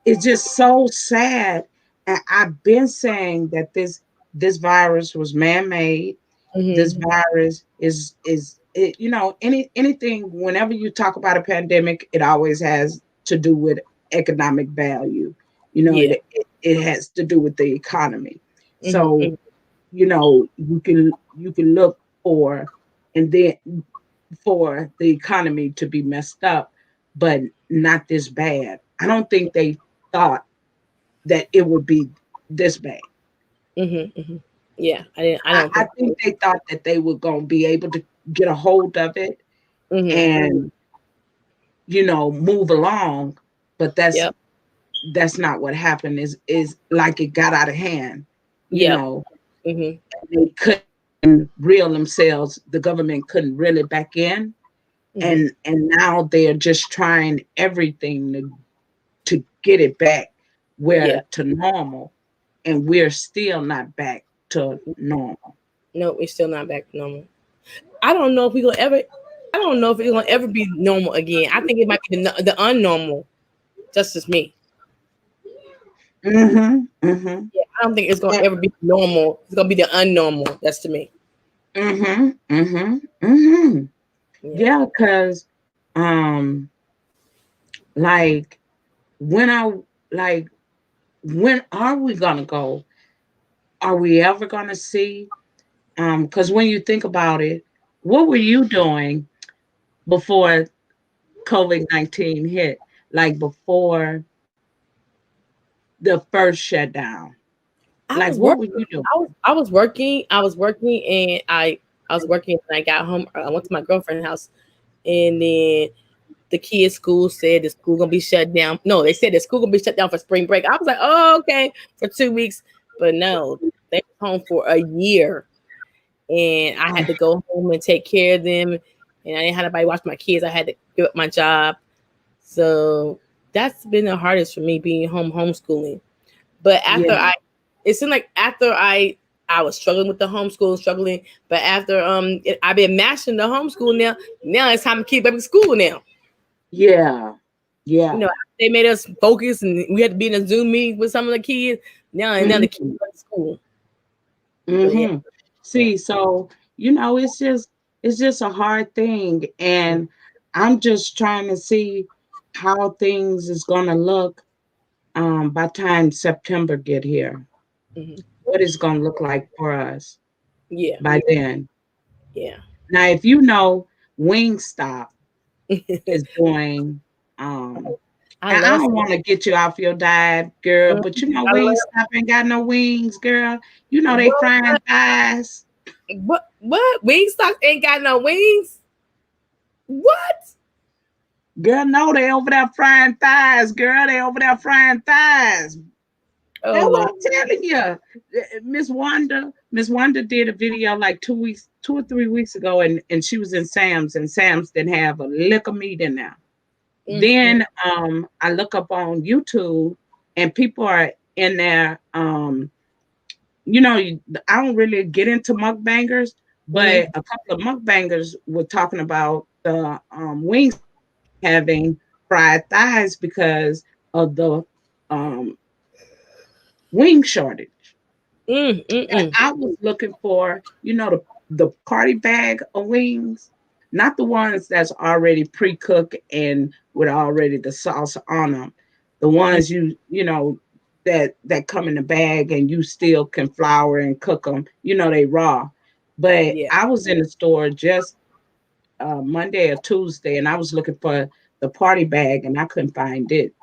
it's just so sad. And I've been saying that this virus was man-made. This virus is anything. Whenever you talk about a pandemic, it always has to do with economic value. Yeah. It has to do with the economy. So Mm-hmm. you can look for, and then for the economy to be messed up, but not this bad. I don't think they thought that it would be this bad. Mm-hmm. Mm-hmm. Yeah, I I, don't I think think so. they thought that they were going to be able to get a hold of it Mm-hmm. and move along, but that's Yep. that's not what happened. Is like it got out of hand. You Yep. know, Mm-hmm. they couldn't reel themselves. The government couldn't reel it back in, Mm-hmm. and now they're just trying everything to get it back Yeah. where to normal, and we're still not back to normal. No, we're still not back to normal. I don't know if we gonna ever. I don't know if it's gonna ever be normal again. I think it might be the unnormal. Just as me. Mhm. Mhm. Yeah, I don't think it's gonna ever be normal. It's gonna be the unnormal. That's to me. Mhm. Mhm. Mhm. Yeah. Yeah, because um, like when I like when are we gonna go? Are we ever gonna see? Because when you think about it, what were you doing before COVID-19 hit? Like before the first shutdown? I Like was what working. were you doing? I was working. I was working, and I was working. And I got home. I went to my girlfriend's house, and then the kids' school said the school gonna be shut down. No, they said the school gonna be shut down for spring break. I was like, oh, okay, for 2 weeks. But no, they were home for a year, and I had to go home and take care of them. And I didn't have anybody watch my kids. I had to give up my job. So that's been the hardest for me being home homeschooling. But Yeah. it seemed like after I was struggling with the homeschool, struggling. But after I've been mastering the homeschool now. Now it's time to keep back in school now. Yeah. You Yeah. know, they made us focus, and we had to be in a Zoom meeting with some of the kids. Now the kids Mhm. are in school. So yeah, Mhm. yeah. See, so it's just a hard thing, and I'm just trying to see how things is gonna look by time September get here. Hmm. What it's gonna look like for us Yeah, by then. yeah. Now, if you know, Wingstop is doing I and I love don't want to get you off your diet, girl, some. but you know I love Wingstop ain't got no wings, girl. You know they what frying thighs. what Wingstop ain't got no wings. What? Girl, no, they over there frying thighs, girl. They over there frying thighs. Oh That's what Lord. I'm telling you. Miss Wanda did a video like 2 or 3 weeks ago, and she was in Sam's, and Sam's didn't have a lick of meat in there. Mm-hmm. Then I look up on YouTube, and people are in there. I don't really get into mukbangers, but Mm-hmm. a couple of mukbangers were talking about the wings having fried thighs because of the um, wing shortage. And Mm-mm. I was looking for, the party bag of wings, not the ones that's already pre-cooked and with already the sauce on them. The ones that come in the bag and you still can flour and cook them. They raw. But Yeah. I was in the store just Monday or Tuesday, and I was looking for the party bag, and I couldn't find it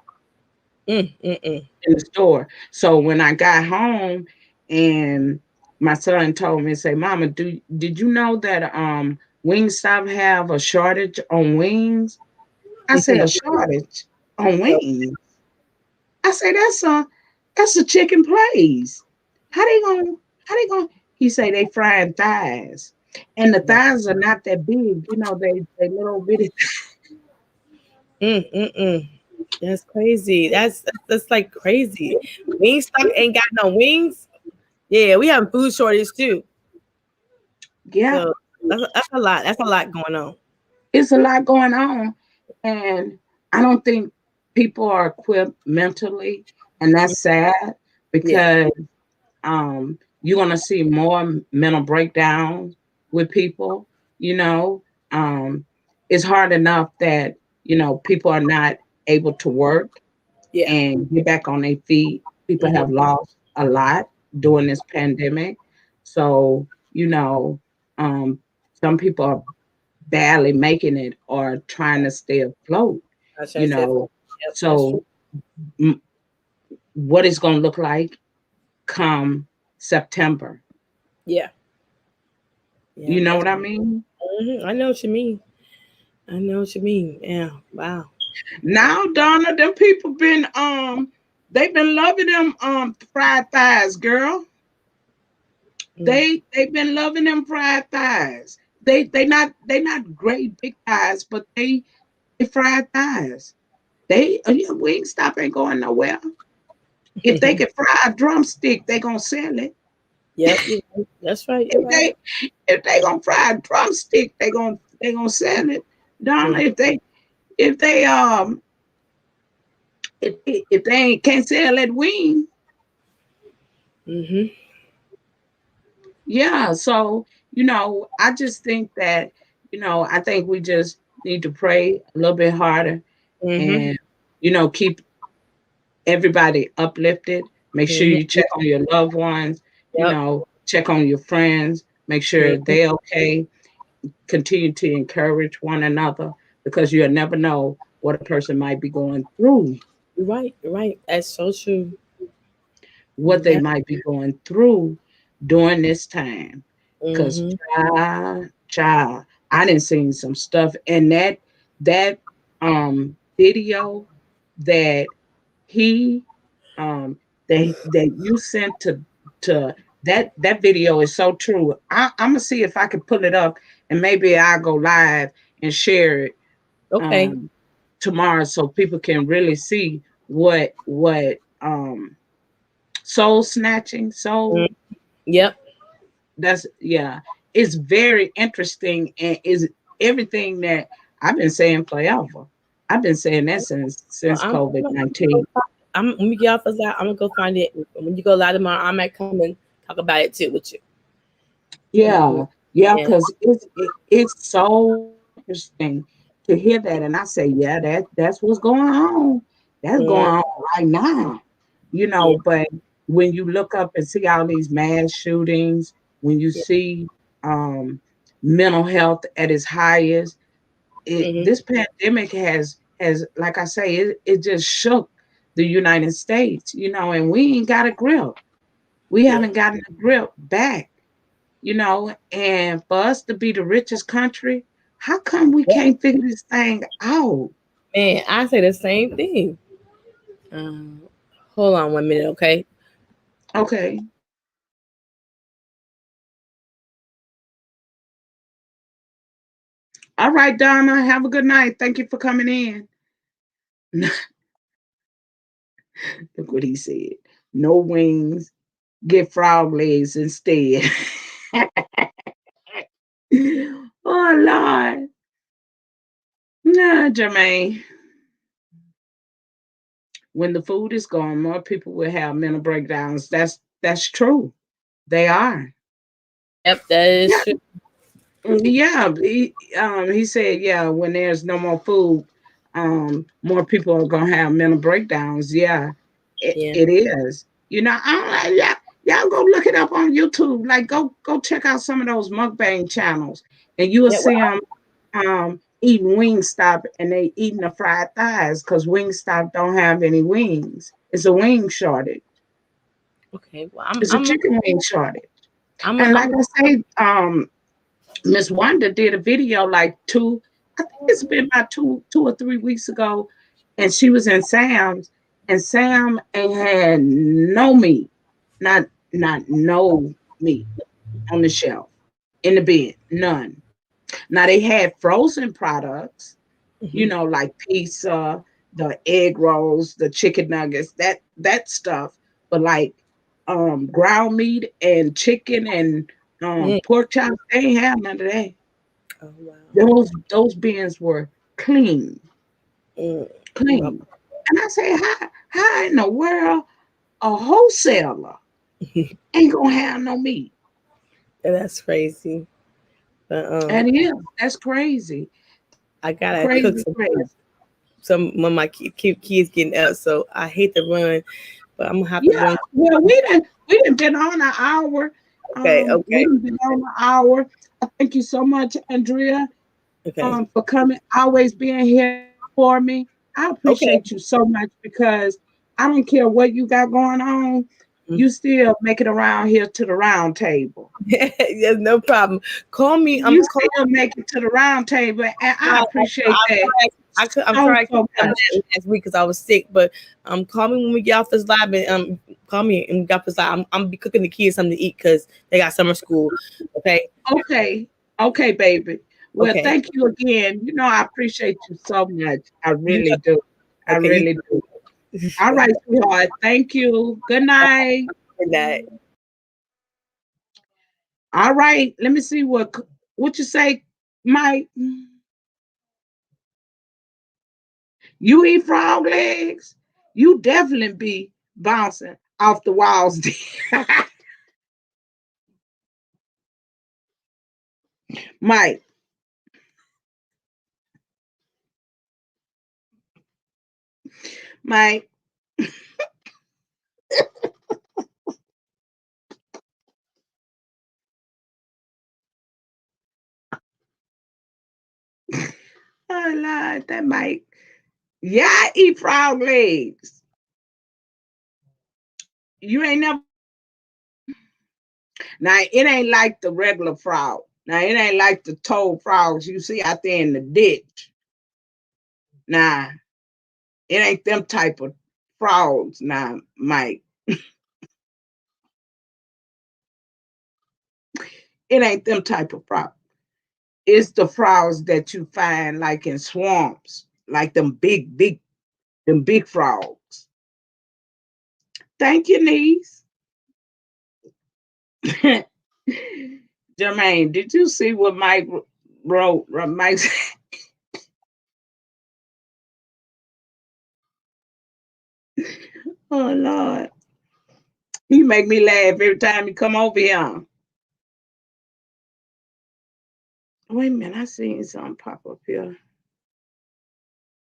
Mm-mm. in the store. So when I got home, and my son told me, say, "Mama, did you know that Wingstop have a shortage on wings?" I said, "A shortage on wings?" I said, "That's a chicken place. How they going He say they frying thighs. And the thighs are not that big, they little bitty. Mm-mm. That's crazy. That's like crazy. Wingstop ain't got no wings. Yeah, we have food shortage too. Yeah, So that's a lot. That's a lot going on. it's a lot going on. And I don't think people are equipped mentally. And that's sad Yeah. because you're going to see more mental breakdowns with people, you know. it's hard enough that people are not able to work Yeah. and get back on their feet. People Mhm. have lost a lot during this pandemic. So, um, some people are barely making it or trying to stay afloat, I should you have said, know. yep, that's true. So, m- what it's going to look like come September. Yeah. Yeah. You know That's. what I mean? I know what you mean. I know what you mean. Yeah. Wow. Now, Donna, them people they've been loving them fried thighs, girl. Mm. They've been loving them fried thighs. They not great big thighs, but they fried thighs. Wingstop ain't going nowhere. If they can fry a drumstick, they gonna sell it. Yep. You're right. That's right. You're If right. they gonna fry a drumstick, they gonna sell it. Donna, Mm. if they ain't can't sell that wing, Mhm. yeah. So I just think that I think we just need to pray a little bit harder Mhm. and keep everybody uplifted. Make sure Mhm. you check on your loved ones. Yep. Check on your friends. Make sure Mhm. they're okay. Continue to encourage one another because you'll never know what a person might be going through, You're right. You're right. That's so true. what they Yeah. might be going through during this time. Because Mhm. child, I didn't see some stuff, and that video that he that you sent to that video is so true. I'm gonna see if I can pull it up, and maybe I'll go live and share it Okay. um tomorrow so people can really see what soul snatching Mm. soul. Yep. That's yeah. It's very interesting and is everything that I've been saying forever. I've been saying that Well, since COVID-19. when we get off of that, I'm gonna go find it. When you go live tomorrow, I might come and talk about it too with you. Mhm. Yeah, yeah, Yeah. because it's so interesting to hear that, and I say, yeah, that's what's going on. That's going Mm. on right now, Yeah. But when you look up and see all these mass shootings, when you Yeah. see um, mental health at its highest, Mhm. this pandemic has like I say, it just shook the United States, and we ain't got a grip. We Yeah. haven't gotten a grip back, and for us to be the richest country, how come we Yep. can't figure this thing out? Man, I say the same thing. Um, Hold on 1 minute, okay? Okay. All right, Donna, have a good night. Thank you for coming in. Look what he said. No wings, get frog legs instead. Oh, Lord. Nah, Jermaine. When the food is gone, more people will have mental breakdowns. That's true. They are. Yep, that is Yeah, true. yeah. He said, yeah, when there's no more food, more people are gonna have mental breakdowns. Yeah, Yeah. it is. I'm like, yeah, y'all go look it up on YouTube. Like, go check out some of those mukbang channels, and you will Yeah. Well, see them eating Wingstop, and they eating the fried thighs because Wingstop don't have any wings. It's a wing shortage. okay. Well, It's a chicken wing shortage. And like I'm I say, Miss Wanda did a video like I think it's been about 2 or 3 weeks ago, and she was in Sam's, and Sam ain't had no meat, not no meat on the shelf in the bed, none. Now they had frozen products, Mhm. like pizza, the egg rolls, the chicken nuggets, that stuff. But like ground meat and chicken and Mm. pork chops, they ain't have none of that. Oh wow. Those bins were clean, Mm. Well, clean. And I say, how in the world a wholesaler ain't gonna have no meat? that's crazy. But And yeah, that's crazy. I gotta cook Crazy, some. crazy. Some when my kids getting up, so I hate to run, but I'm gonna have to Yeah, run. well, we done been on an hour. Okay, We okay, done been on an hour. Thank you so much, Andrea, okay, for coming, always being here for me. I okay. appreciate you so much because I don't care what you got going on, Mm. you still make it around here to the round table. Yes, no problem. Call me. You still make it to the round table, and I appreciate that I'm so, sorry I so couldn't come much. last week because I was sick. But call me when we get off this live and call me and we get off this live. I'm be cooking the kids something to eat because they got summer school. Okay, Okay, okay, baby. Well, okay. thank you again. You know, I appreciate you so much. I You really do. I okay? really do. All right, sweetheart. Thank you. Good night. Good night. All right. Let me see what you say, Mike. You eat frog legs? You definitely be bouncing off the walls. Mike, Mike. Oh Lord, that Mike. Yeah, I eat frog legs. You ain't never. Now it ain't like the regular frog. Now it ain't like the toad frogs you see out there in the ditch. Nah, it ain't them type of frogs. Now, Mike, it ain't them type of frogs. It's the frogs that you find like in swamps, like them big frogs. Thank you, niece. Jermaine, did you see what Mike wrote? Mike, oh Lord, he make me laugh every time he come over here. Wait a minute, I seen something pop up here.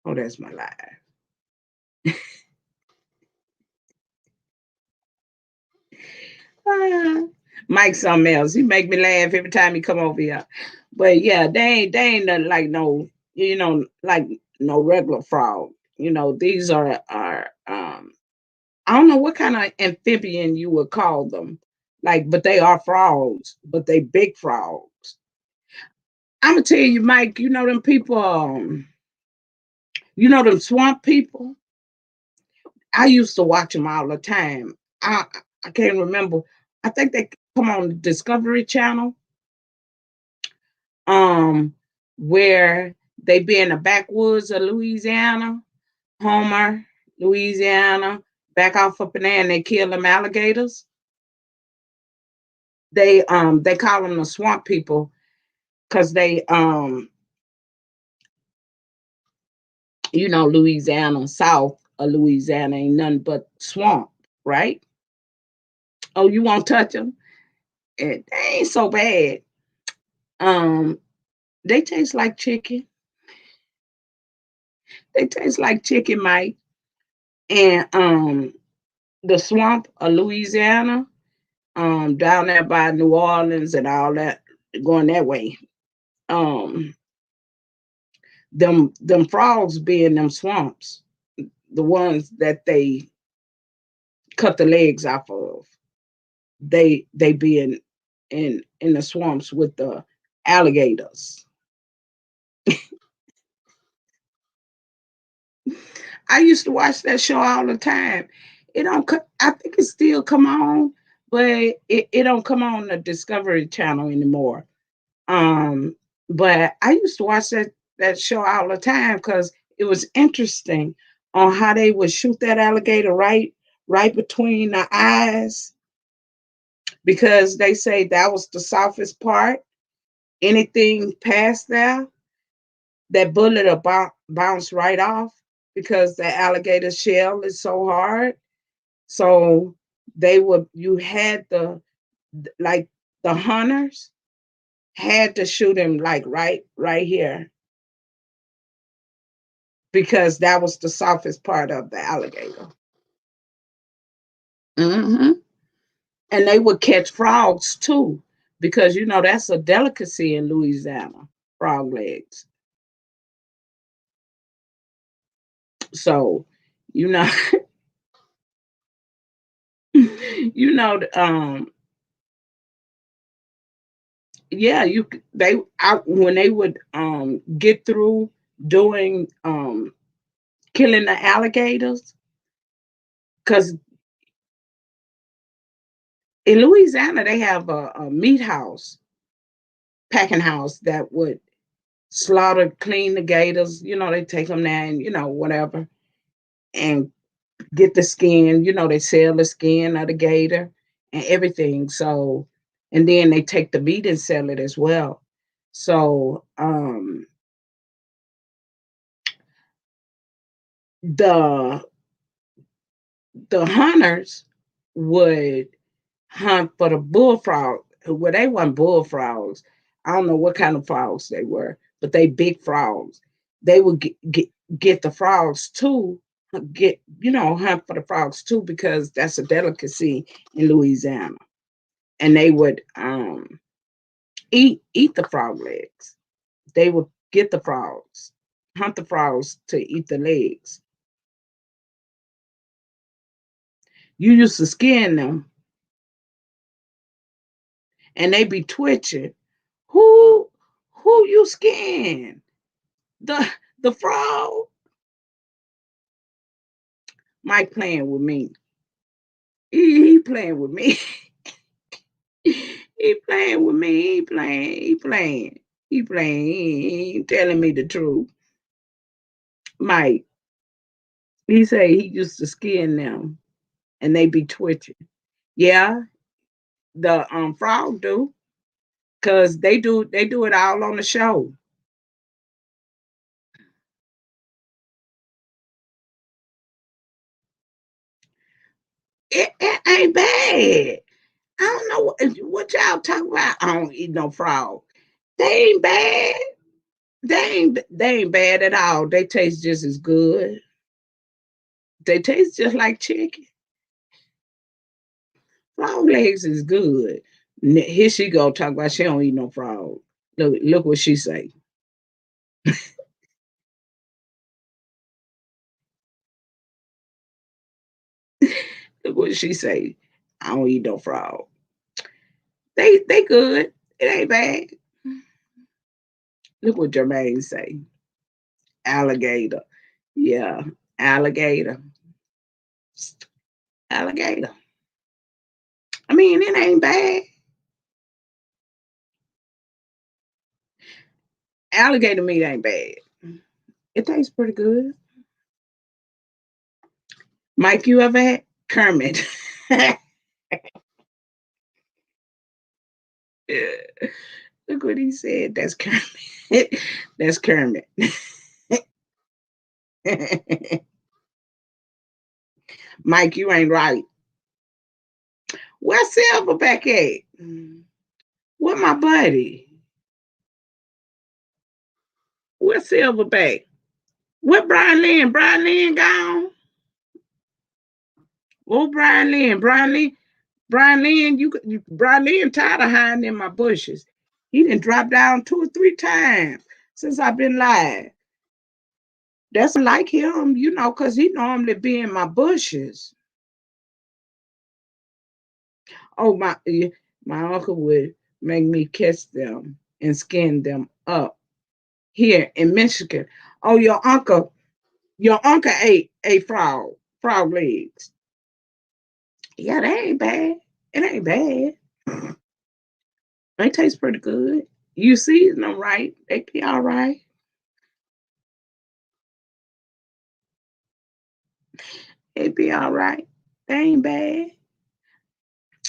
Oh, that's my live. Ah, Mike something else. He make me laugh every time he come over here. But yeah, they ain't nothing like no, like no regular frog. These are I don't know what kind of amphibian you would call them. Like, but they are frogs, but they big frogs. I'm gonna tell you, Mike, you know them people, them swamp people. I used to watch them all the time. I can't remember. I think they come on the Discovery Channel, um, where they be in the backwoods of Louisiana, Homer, Louisiana, back off up in there, and they kill them alligators. They call them the swamp people because Louisiana, south of Louisiana ain't nothing but swamp, right? Oh, you won't touch them? They ain't so bad. Um, they taste like chicken. They taste like chicken, Mike. And the swamp of Louisiana, down there by New Orleans and all that, going that way. Um, them frogs be in them swamps, the ones that they cut the legs off of. They be in the swamps with the alligators. I used to watch that show all the time. It don't. I think it still come on, but it don't come on the Discovery Channel anymore. Um, but I used to watch that show all the time because it was interesting on how they would shoot that alligator right between the eyes because they say that was the softest part. Anything past there, that bullet will bounce right off because the alligator shell is so hard. So you had like the hunters, had to shoot him like right here because that was the softest part of the alligator. Hmm. And they would catch frogs too, because that's a delicacy in Louisiana, frog legs. So, you know, you know, yeah, when they would get through doing killing the alligators, because in Louisiana they have a meat house, packing house that would slaughter, clean the gators. They take them there and whatever, and get the skin. They sell the skin of the gator and everything. So, and then they take the meat and sell it as well. So, the the hunters would hunt for the bullfrog. Well, they weren't bullfrogs. I don't know what kind of frogs they were, but they big frogs. They would get the frogs too. Hunt for the frogs too, because that's a delicacy in Louisiana. And they would eat the frog legs. They would get the frogs, hunt the frogs to eat the legs. You used to skin them, and they be twitching. Who you skin? The the frog? Mike playing with me. He playing with me. He playing with me. He playing. He playing. He playing. He ain't telling me the truth. Mike, he say he used to skin them, and they be twitching. Yeah, the frog do, cause they do it all on the show. It ain't bad. I don't know what y'all talking about. I don't eat no frog. They ain't bad. They ain't bad at all. They taste just as good. They taste just like chicken. Frog legs is good. Here she go talk about she don't eat no frog. Look what she say. Look what she say. I don't eat no frog. They good. It ain't bad. Look what Jermaine say. Alligator. Yeah, alligator. Alligator. I mean, it ain't bad. Alligator meat ain't bad. It tastes pretty good. Mike, you ever had Kermit? Look what he said. That's Kermit. That's Kermit. Mike, you ain't right. Where's Silverback at? Where my buddy? Where's Silverback? Where Brian Lynn? Brian Lynn gone? Oh, Brian Lynn. Brian Lynn, Brian Lynn tired of hiding in my bushes. He didn't drop down 2 or 3 times since I've been live. That's like him, because he normally be in my bushes. Oh, my uncle would make me catch them and skin them up here in Michigan. Oh, your uncle ate frog legs. Yeah, they ain't bad. It ain't bad. They taste pretty good. You season them right, they be all right. They be all right. They ain't bad.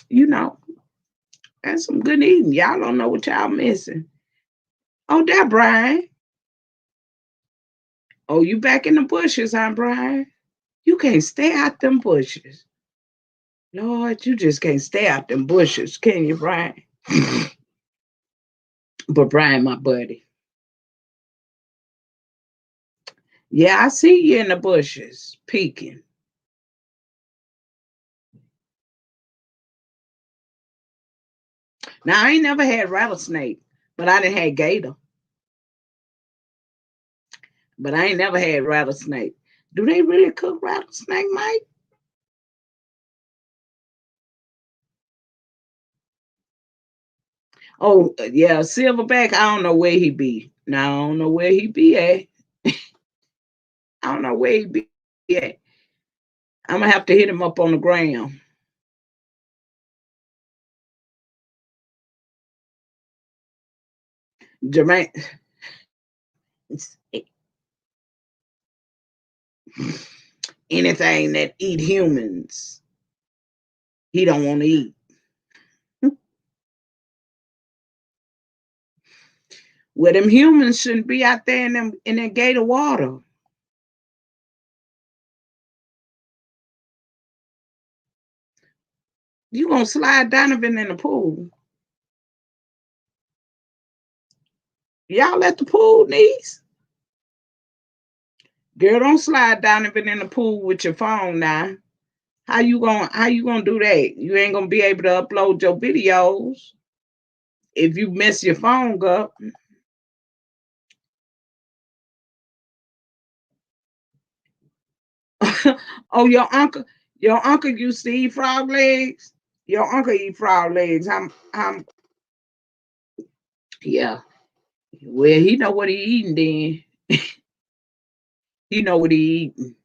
You know, that's some good eating. Y'all don't know what y'all missing. Oh, that Brian. Oh, you back in the bushes, huh, Brian? You can't stay out them bushes. Lord, you just can't stay out them bushes, can you, Brian? But Brian, my buddy, yeah, I see you in the bushes peeking. Now I ain't never had rattlesnake, but I didn't have gator. But I ain't never had rattlesnake. Do they really cook rattlesnake, Mike? Oh yeah, silverback. I don't know where he be. No, I don't know where he be at. I don't know where he be at. I'm gonna have to hit him up on the ground. Jermaine, anything that eat humans, he don't want to eat. Well, them humans shouldn't be out there in that gator water. You gonna slide Donovan in the pool? Y'all at the pool, niece? Girl, don't slide Donovan in the pool with your phone now. How you gonna do that? You ain't gonna be able to upload your videos if you mess your phone up. Oh, your uncle used to eat frog legs. Your uncle eat frog legs. Yeah. Well, he know what he eating then. He know what he eating.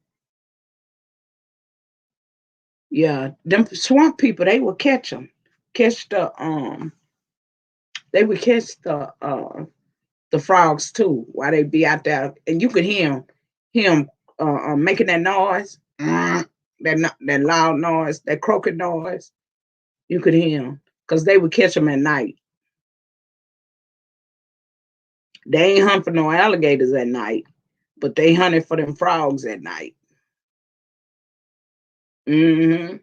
Yeah, them swamp people, they would catch them. Catch they would catch the frogs too while they be out there, and you could hear him making that noise, that loud noise, that croaking noise. You could hear him because they would catch them at night. They ain't hunt for no alligators at night, but they hunted for them frogs at night. hmm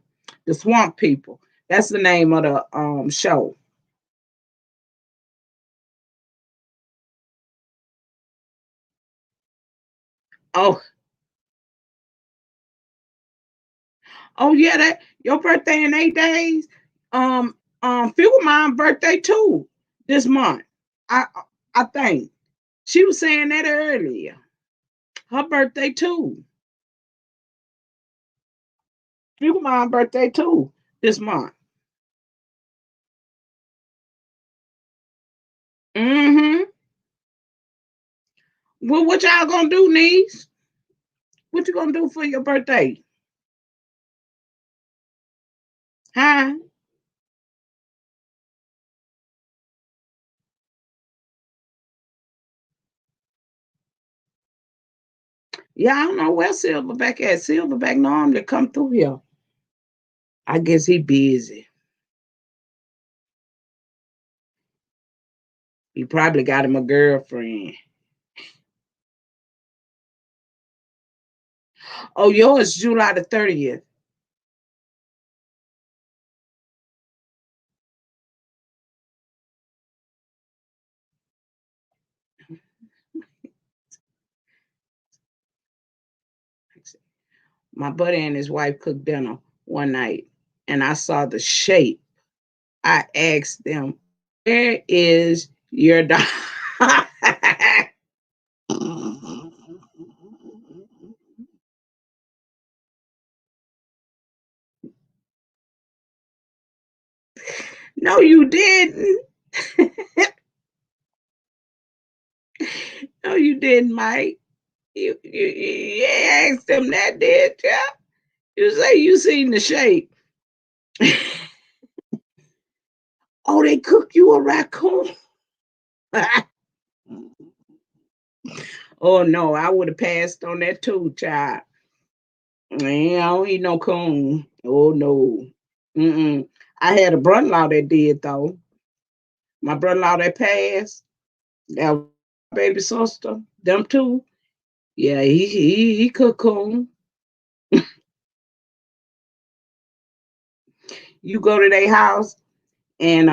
The swamp people. That's the name of the show. Oh, oh yeah, that your birthday in 8 days. Fuel mine birthday too this month. I I think she was saying that earlier. Her birthday too. Fuel mine birthday too this month. Mm-hmm. Well, what y'all gonna do, niece? What you gonna do for your birthday? Huh? Yeah, I don't know where Silverback at. Silverback normally come through here. I guess he busy. He probably got him a girlfriend. Oh, yours July the 30th. My buddy and his wife cooked dinner one night, and I saw the shape. I asked them, "Where is your dog?" No, you didn't. No, you didn't, Mike. You asked them that, did you? You say you seen the shape. Oh, they cook you a raccoon. Oh no, I would have passed on that too, child. Man, I don't eat no coon. Oh no. Mm-mm. I had a brother-in-law that did though. My brother-in-law that passed, that was my baby sister, them two. Yeah, he cooked coon. You go to their house and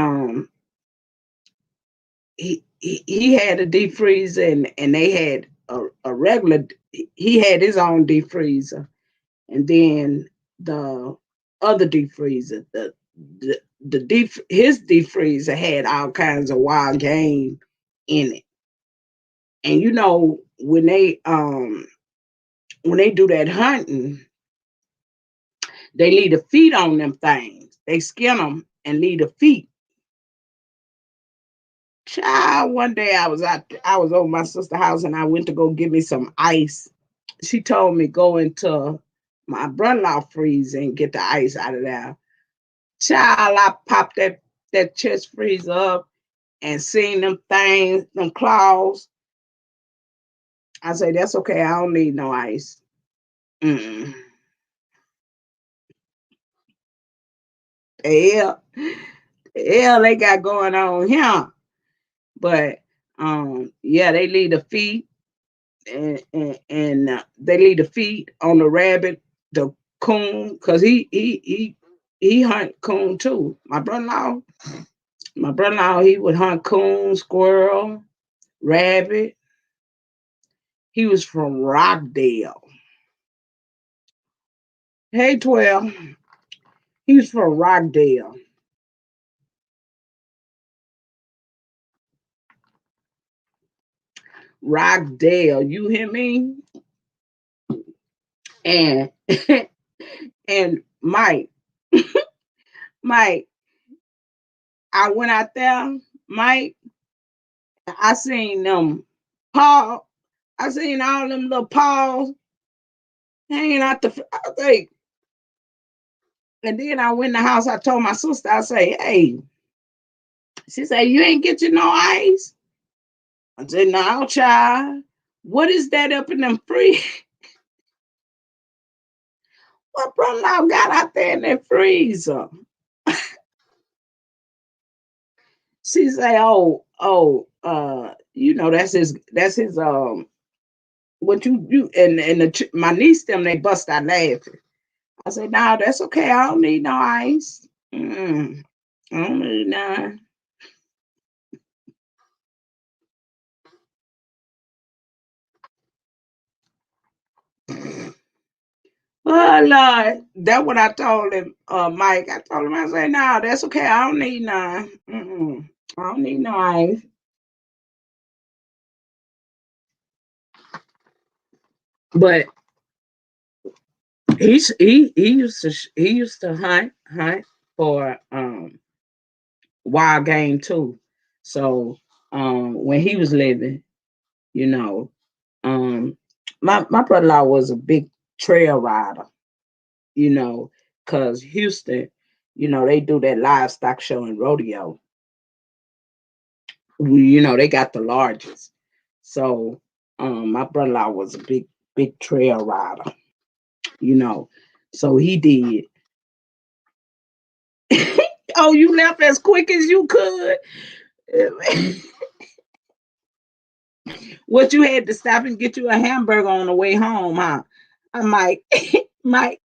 he had a deep freezer, and they had a regular. He had his own deep freezer, and then the other deep freezer, the deep his deep freezer had all kinds of wild game in it. And when they do that hunting, they leave the feet on them things. They skin them and leave the feet. Child, one day I was over my sister's house and I went to go get me some ice. She told me go into my brother-in-law freezer and get the ice out of there. Child, I popped that chest freezer up and seen them things, them claws. I say, that's okay. I don't need no ice. Mm-mm. The hell they got going on here. But yeah, they leave the feet and they leave the feet on the rabbit, the coon, because he hunt coon too. My brother-in-law, he would hunt coon, squirrel, rabbit. He was from Rockdale. Hey, 12. He was from Rockdale. Rockdale, you hear me? And and Mike, I went out there, Mike. I seen them paw. I seen all them little paws hanging out I say, and then I went in the house. I told my sister, I say, hey, she said, you ain't get you no ice. I said, no, child. What is that up in them free? What brother got out there in that freezer? She say, that's his what you and my niece them they bust out laughing. I said, no, that's okay. I don't need no ice. Mm-mm. I don't need none. Oh Lord, that's what I told him, Mike. I told him, I said, no, that's okay. I don't need none. Mm-mm. I don't need no ice. But he used to hunt for wild game too. So when he was living, you know, um my brother-in-law was a big trail rider, you know, because Houston, they do that livestock show and rodeo. They got the largest. So my brother-in-law was a big trail rider, you know. So he did. Oh, you left as quick as you could. What, you had to stop and get you a hamburger on the way home, huh? I'm like, Mike,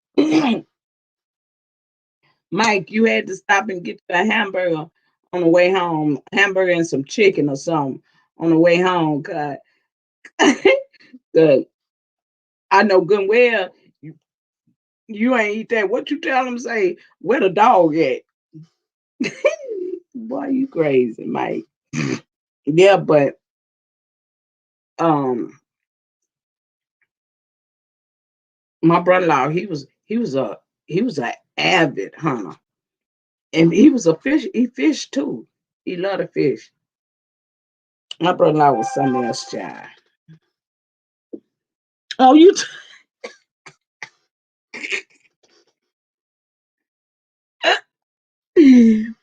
Mike, you had to stop and get you a hamburger on the way home, hamburger and some chicken or something on the way home. Cause the I know good and well you ain't eat that. What you tell them? Say where the dog at? Boy, you crazy, Mike. Yeah, but um, my brother-in-law, he was a avid hunter, and he was a fish. He fished too. He loved to fish. My brother-in-law was something else, child. Oh,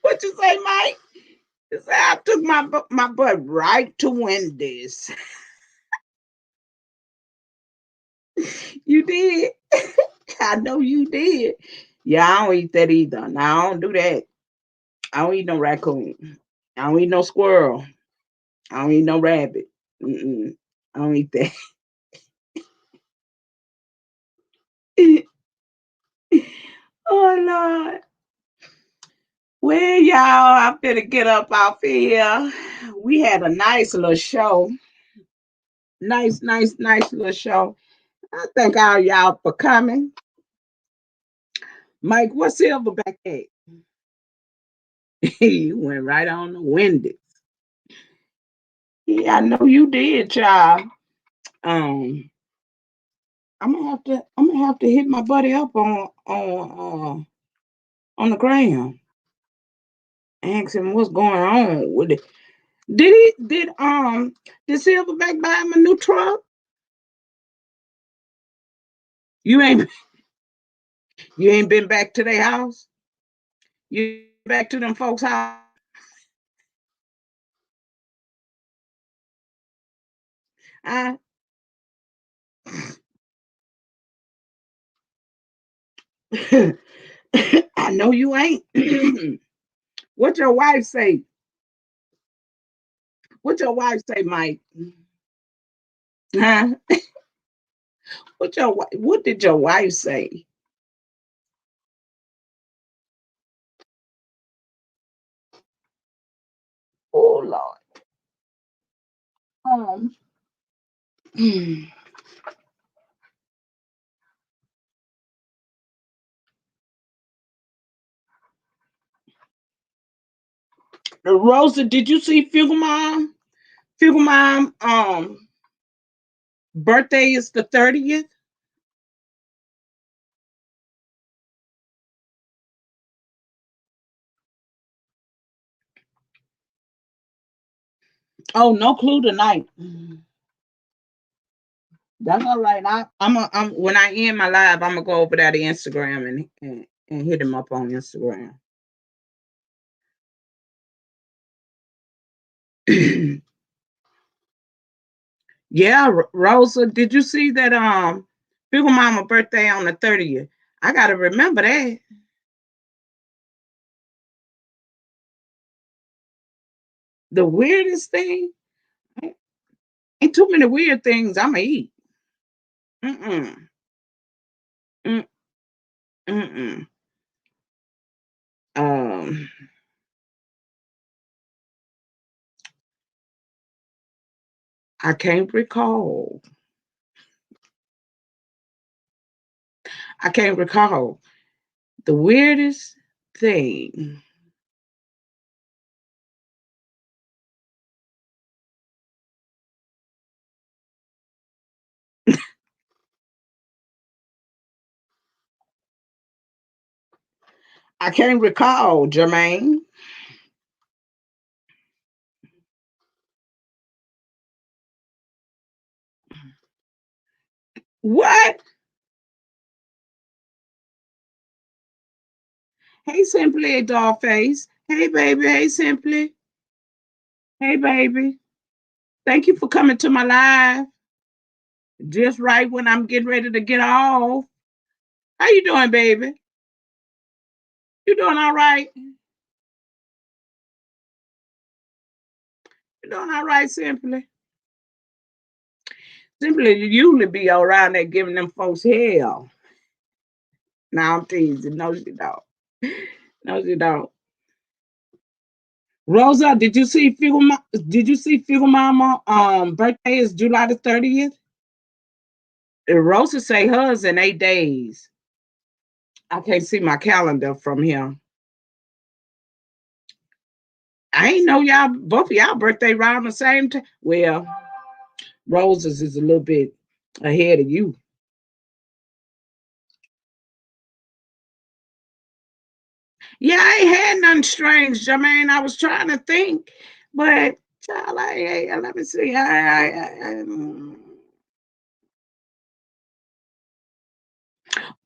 what you say, Mike? You say I took my butt right to Wendy's. You did. I know you did. Yeah, I don't eat that either. No, I don't do that. I don't eat no raccoon. I don't eat no squirrel. I don't eat no rabbit. Mm-mm. I don't eat that. Oh Lord. Well, y'all, I better get up off here. We had a nice little show. Nice little show. I thank all y'all for coming. Mike, what's Silverback at? You went right on the windy. Yeah, I know you did, child. Um, I'm gonna have to hit my buddy up on the ground. Ask him what's going on with it. Did Silverback buy him a new truck? You ain't you ain't been back to their house? You back to them folks' house? I I know you ain't. What your wife say? What your wife say, Mike? Huh? What did your wife say? Oh Lord. Um Rosa, did you see Fugle Mom? Fugle Mom birthday is the 30th. Oh, no clue tonight. That's all right. I'm when I end my live, I'm gonna go over there to Instagram and hit him up on Instagram. Yeah, Rosa, did you see that Fugle Mama birthday on the 30th? I gotta remember that. The weirdest thing, ain't too many weird things I'ma eat. Mm-mm. Mm, mm-mm. Um, I can't recall. I can't recall. The weirdest thing. I can't recall, Jermaine. What? Hey, Simply, doll face. Hey, baby. Hey, Simply. Hey, baby. Thank you for coming to my live. Just right when I'm getting ready to get off. How you doing, baby? You doing all right? You doing all right, Simply? Simply, you usually be around there giving them folks hell. Now I'm teasing. No, she don't. No, she don't. Rosa, did you see Figure Mama birthday is July the 30th? Rosa say hers in 8 days. I can't see my calendar from here. I ain't know y'all both of y'all birthday around the same time. Well, Rosa's is a little bit ahead of you. Yeah, I ain't had nothing strange, Jermaine. I was trying to think, but child, let me see.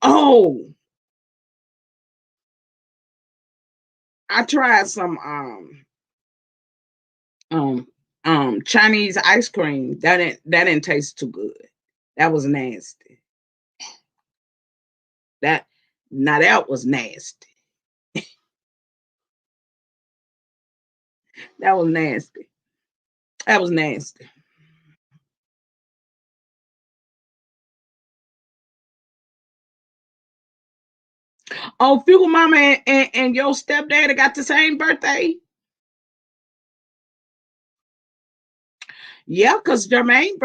Oh, I tried some um Chinese ice cream. That didn't taste too good. That was nasty. That Now that was nasty. That was nasty. That was nasty. Oh, Fugle Mama and your stepdaddy got the same birthday. Yeah, because Jermaine's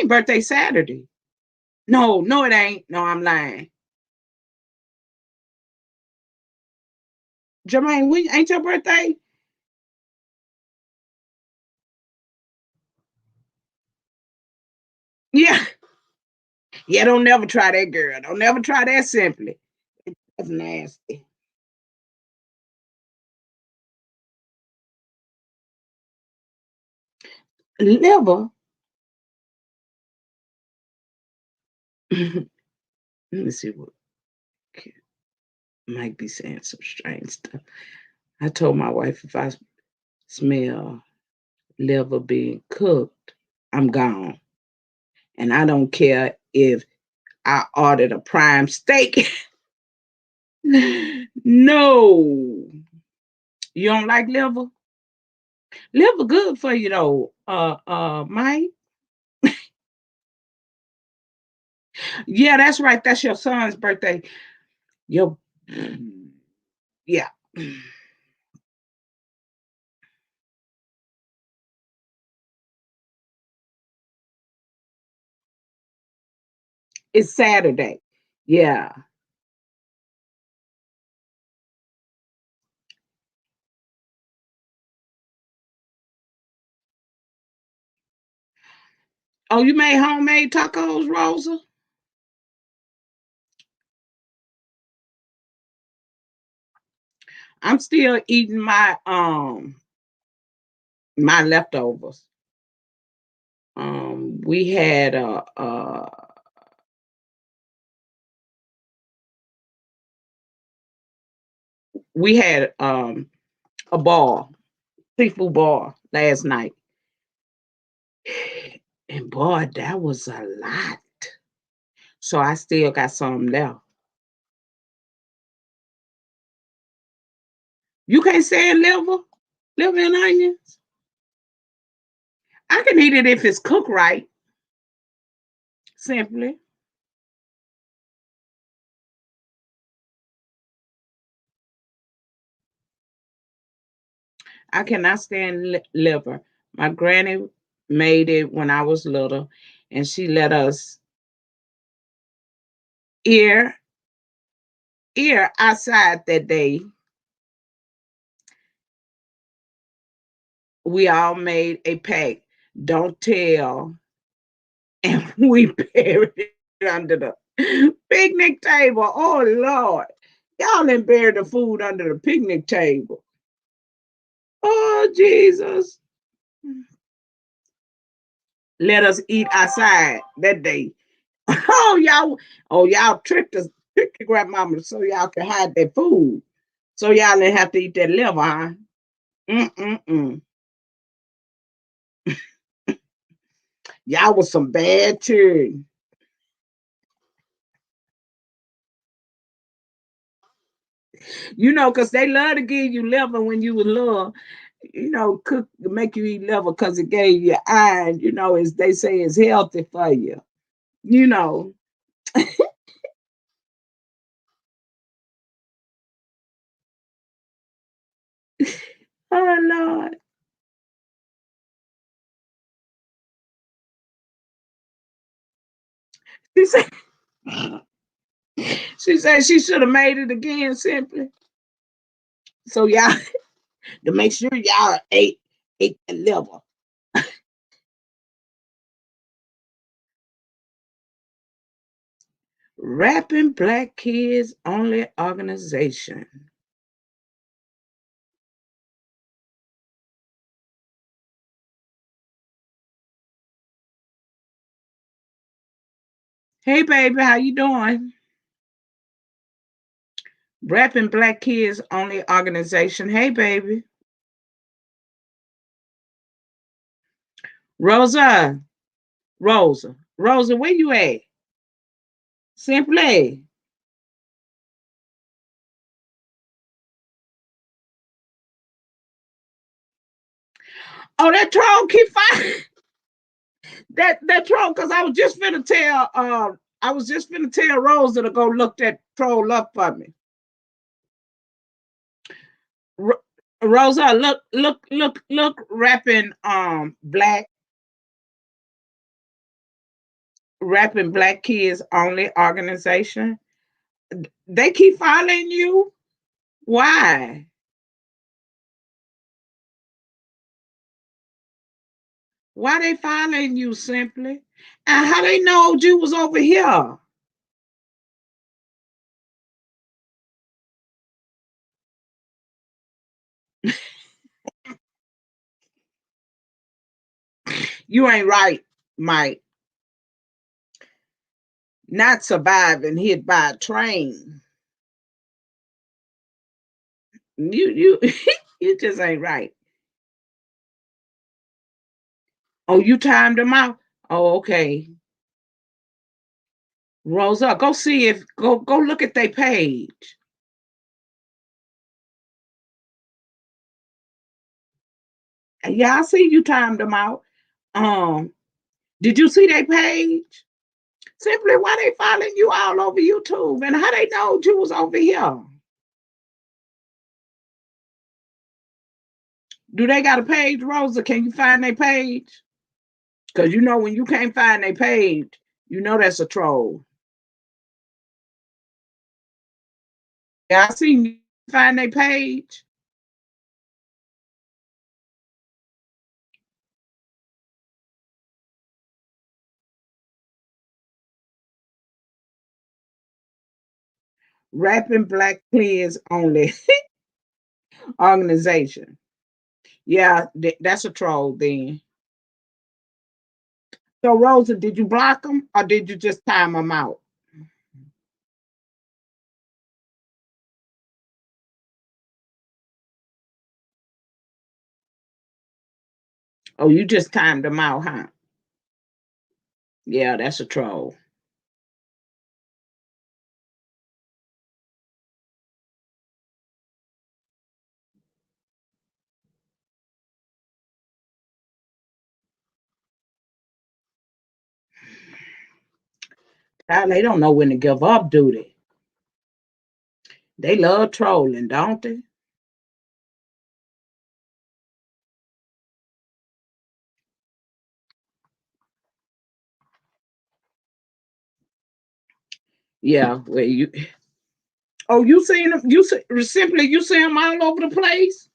birthday Saturday. No, no, it ain't. No, I'm lying. Jermaine, when ain't your birthday? Yeah. Yeah, don't never try that, girl. Don't never try that simply. That's nasty. Liver. Let me see what might be saying some strange stuff. I told my wife if I smell liver being cooked, I'm gone. And I don't care if I ordered a prime steak. No. You don't like liver? Liver good for you though, Mike. Yeah, that's right. That's your son's birthday. Your yeah. It's Saturday. Yeah. Oh, you made homemade tacos, Rosa? I'm still eating my leftovers. We had we had a ball, seafood ball last night. And boy, that was a lot. So I still got some left. You can't say liver and onions. I can eat it if it's cooked right, simply. I cannot stand liver. My granny made it when I was little, and she let us ear ear outside that day. We all made a pact. Don't tell, and we buried it under the picnic table. Oh Lord, y'all didn't bury the food under the picnic table. Oh Jesus, let us eat outside that day. Oh y'all tricked your grandmama so y'all can hide their food. So y'all didn't have to eat that liver, huh? Mm-mm-mm. Y'all was some bad children. Because they love to give you liver when you was little. Cook make you eat liver because it gave you iron. As they say, it's healthy for you. You know. Oh Lord. She said she should have made it again simply. So y'all to make sure y'all ate the liver. Rapping Black Kids Only organization. Hey baby, how you doing? Rapping Black Kids Only organization. Hey baby. Rosa. Rosa, where you at? Simply. Oh, that troll keep fighting. That troll, because I was just finna tell Rosa to go look that troll up for me. Rosa, look, rapping black kids only organization. They keep following you. Why? Why they following you simply? And how they know you was over here? You ain't right, Mike. Not surviving hit by a train. You you just ain't right. Oh, you timed them out? Oh, okay. Rosa, go see if go look at their page. Yeah, I see you timed them out. Um, did you see their page? Simply why they following you all over YouTube and how they know you was over here? Do they got a page, Rosa? Can you find their page? Because you know when you can't find their page, you know that's a troll. Yeah, I seen you find their page. Rapping Black Kids Only organization. Yeah, that's a troll then. So Rosa, did you block them or did you just time them out? Oh, you just timed them out, huh? Yeah, that's a troll. God, they don't know when to give up, do they? They love trolling, don't they? Yeah, well, you. Oh, you seen them? Simply you see them all over the place.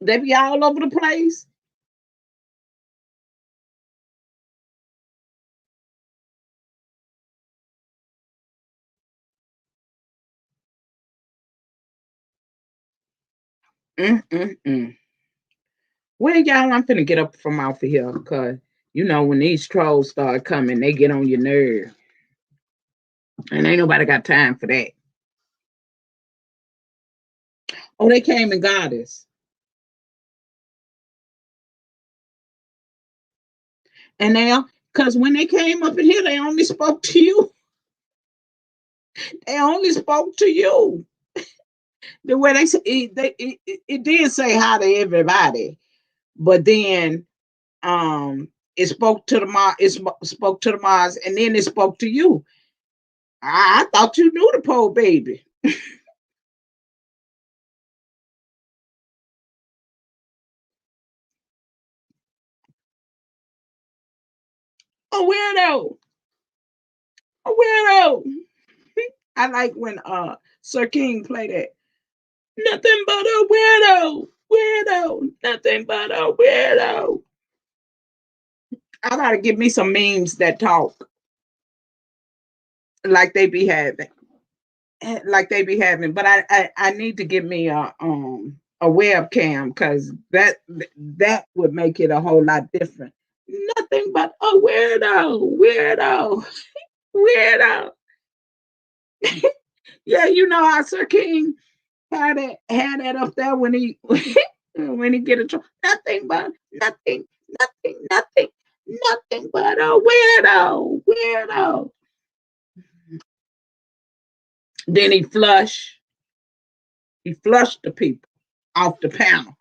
They be all over the place. Mm. Well, y'all, I'm finna get up from off of here because you know when these trolls start coming, they get on your nerve, and ain't nobody got time for that. Oh, they came and got us, and they because when they came up in here, they only spoke to you. They only spoke to you. The way they said it did say hi to everybody, but then it spoke to the Mars, spoke to the Mars, and then it spoke to you. I thought you knew the poor baby. A weirdo, a weirdo. I like when Sir King played that. Nothing but a weirdo, weirdo, nothing but a weirdo. I gotta give me some memes that talk like they be having, like they be having. But I need to get me a webcam because that would make it a whole lot different. Nothing but a weirdo, weirdo, weirdo. Yeah, you know how Sir King had that up there when he when he get a trouble. Nothing but nothing, nothing but a weirdo, weirdo. Then he flushed the people off the panel.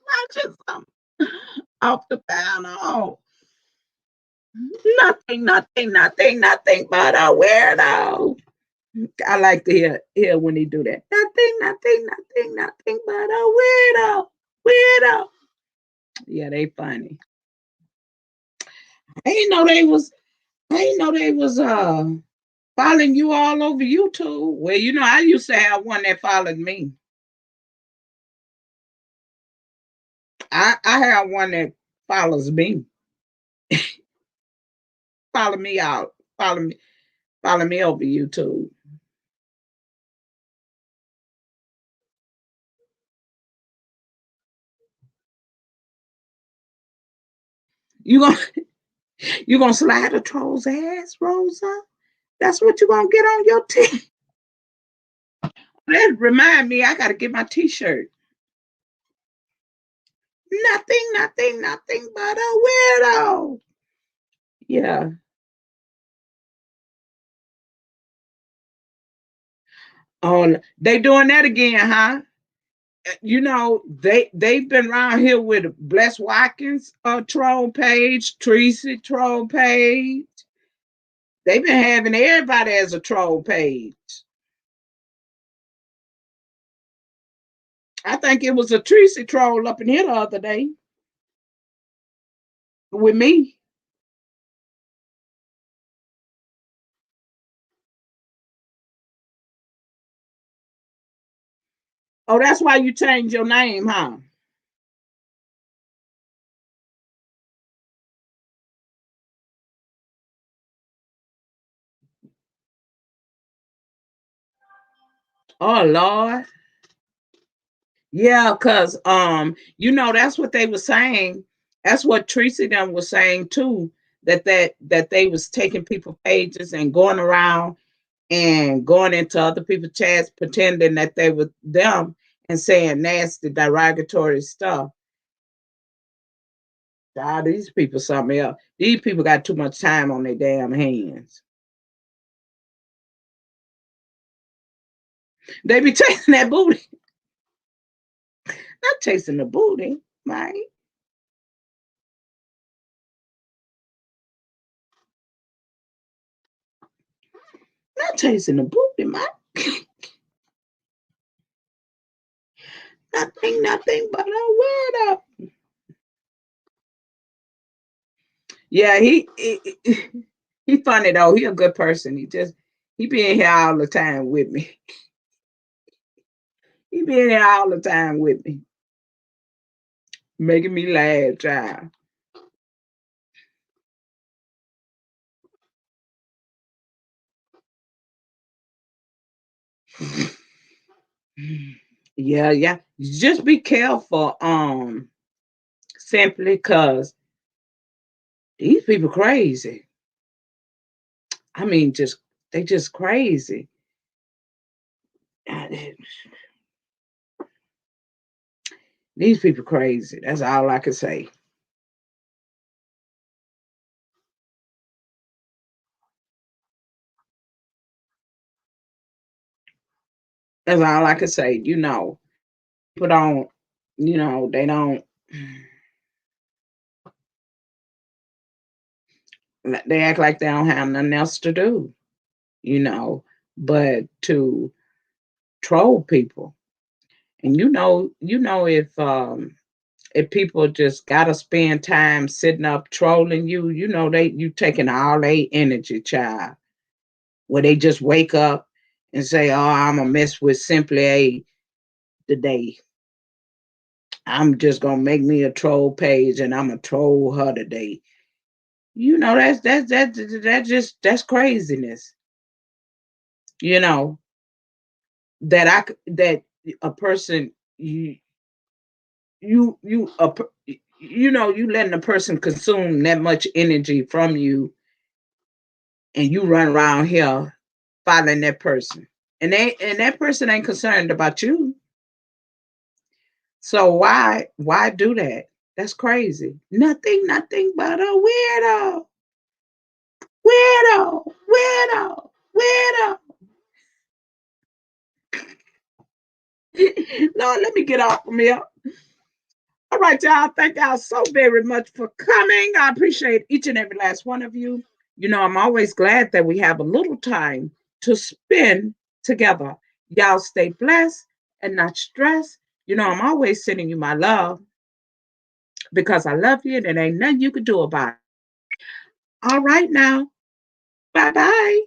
Not just off the panel. Nothing but a weirdo. I like to hear when he do that. Nothing, nothing, nothing, nothing but a weirdo. Weirdo. Yeah, they funny. I didn't know they was I didn't know they was following you all over YouTube. Well, I used to have one that followed me. I have one that follows me. Follow me out. Follow me over YouTube. You gonna you gonna slide a troll's ass, Rosa? That's what you gonna get on your t. That remind me, I gotta get my t-shirt. Nothing, nothing, nothing but a weirdo. Yeah. Oh, they doing that again, huh? They've been around here with Bless Watkins troll page, Tracy troll page. They've been having everybody as a troll page. I think it was a Tracy troll up in here the other day with me. Oh, that's why you changed your name, huh? Oh Lord. Yeah, because that's what they were saying. That's what Tracy them was saying too. That they was taking people pages and going around and going into other people's chats, pretending that they were them and saying nasty, derogatory stuff. God, these people something else. These people got too much time on their damn hands. They be chasing that booty, not chasing the booty, right? Not chasing the booty, man. Nothing, nothing but a weirdo. Yeah, he funny though. He a good person. He be in here all the time with me. He be in here all the time with me, making me laugh, child. Yeah, yeah. Just be careful, simply because these people crazy. I mean, they just crazy. These people crazy. That's all I can say. That's all I can say. People don't, they don't, they act like they don't have nothing else to do, you know, but to troll people. And if people just gotta spend time sitting up trolling you, you taking all their energy, child. Where they just wake up and say, "Oh, I'm gonna mess with Simply A today. I'm just gonna make me a troll page and I'm gonna troll her today." That's craziness. You know that a person you a, you letting a person consume that much energy from you, and you run around here following that person, and that person ain't concerned about you. So why do that? That's crazy. Nothing but a weirdo, weirdo, weirdo, weirdo. Lord, let me get off from here. All right, y'all. Thank y'all so very much for coming. I appreciate each and every last one of you. I'm always glad that we have a little time to spend together. Y'all stay blessed and not stressed. You know, I'm always sending you my love because I love you and there ain't nothing you can do about it. All right now. Bye bye.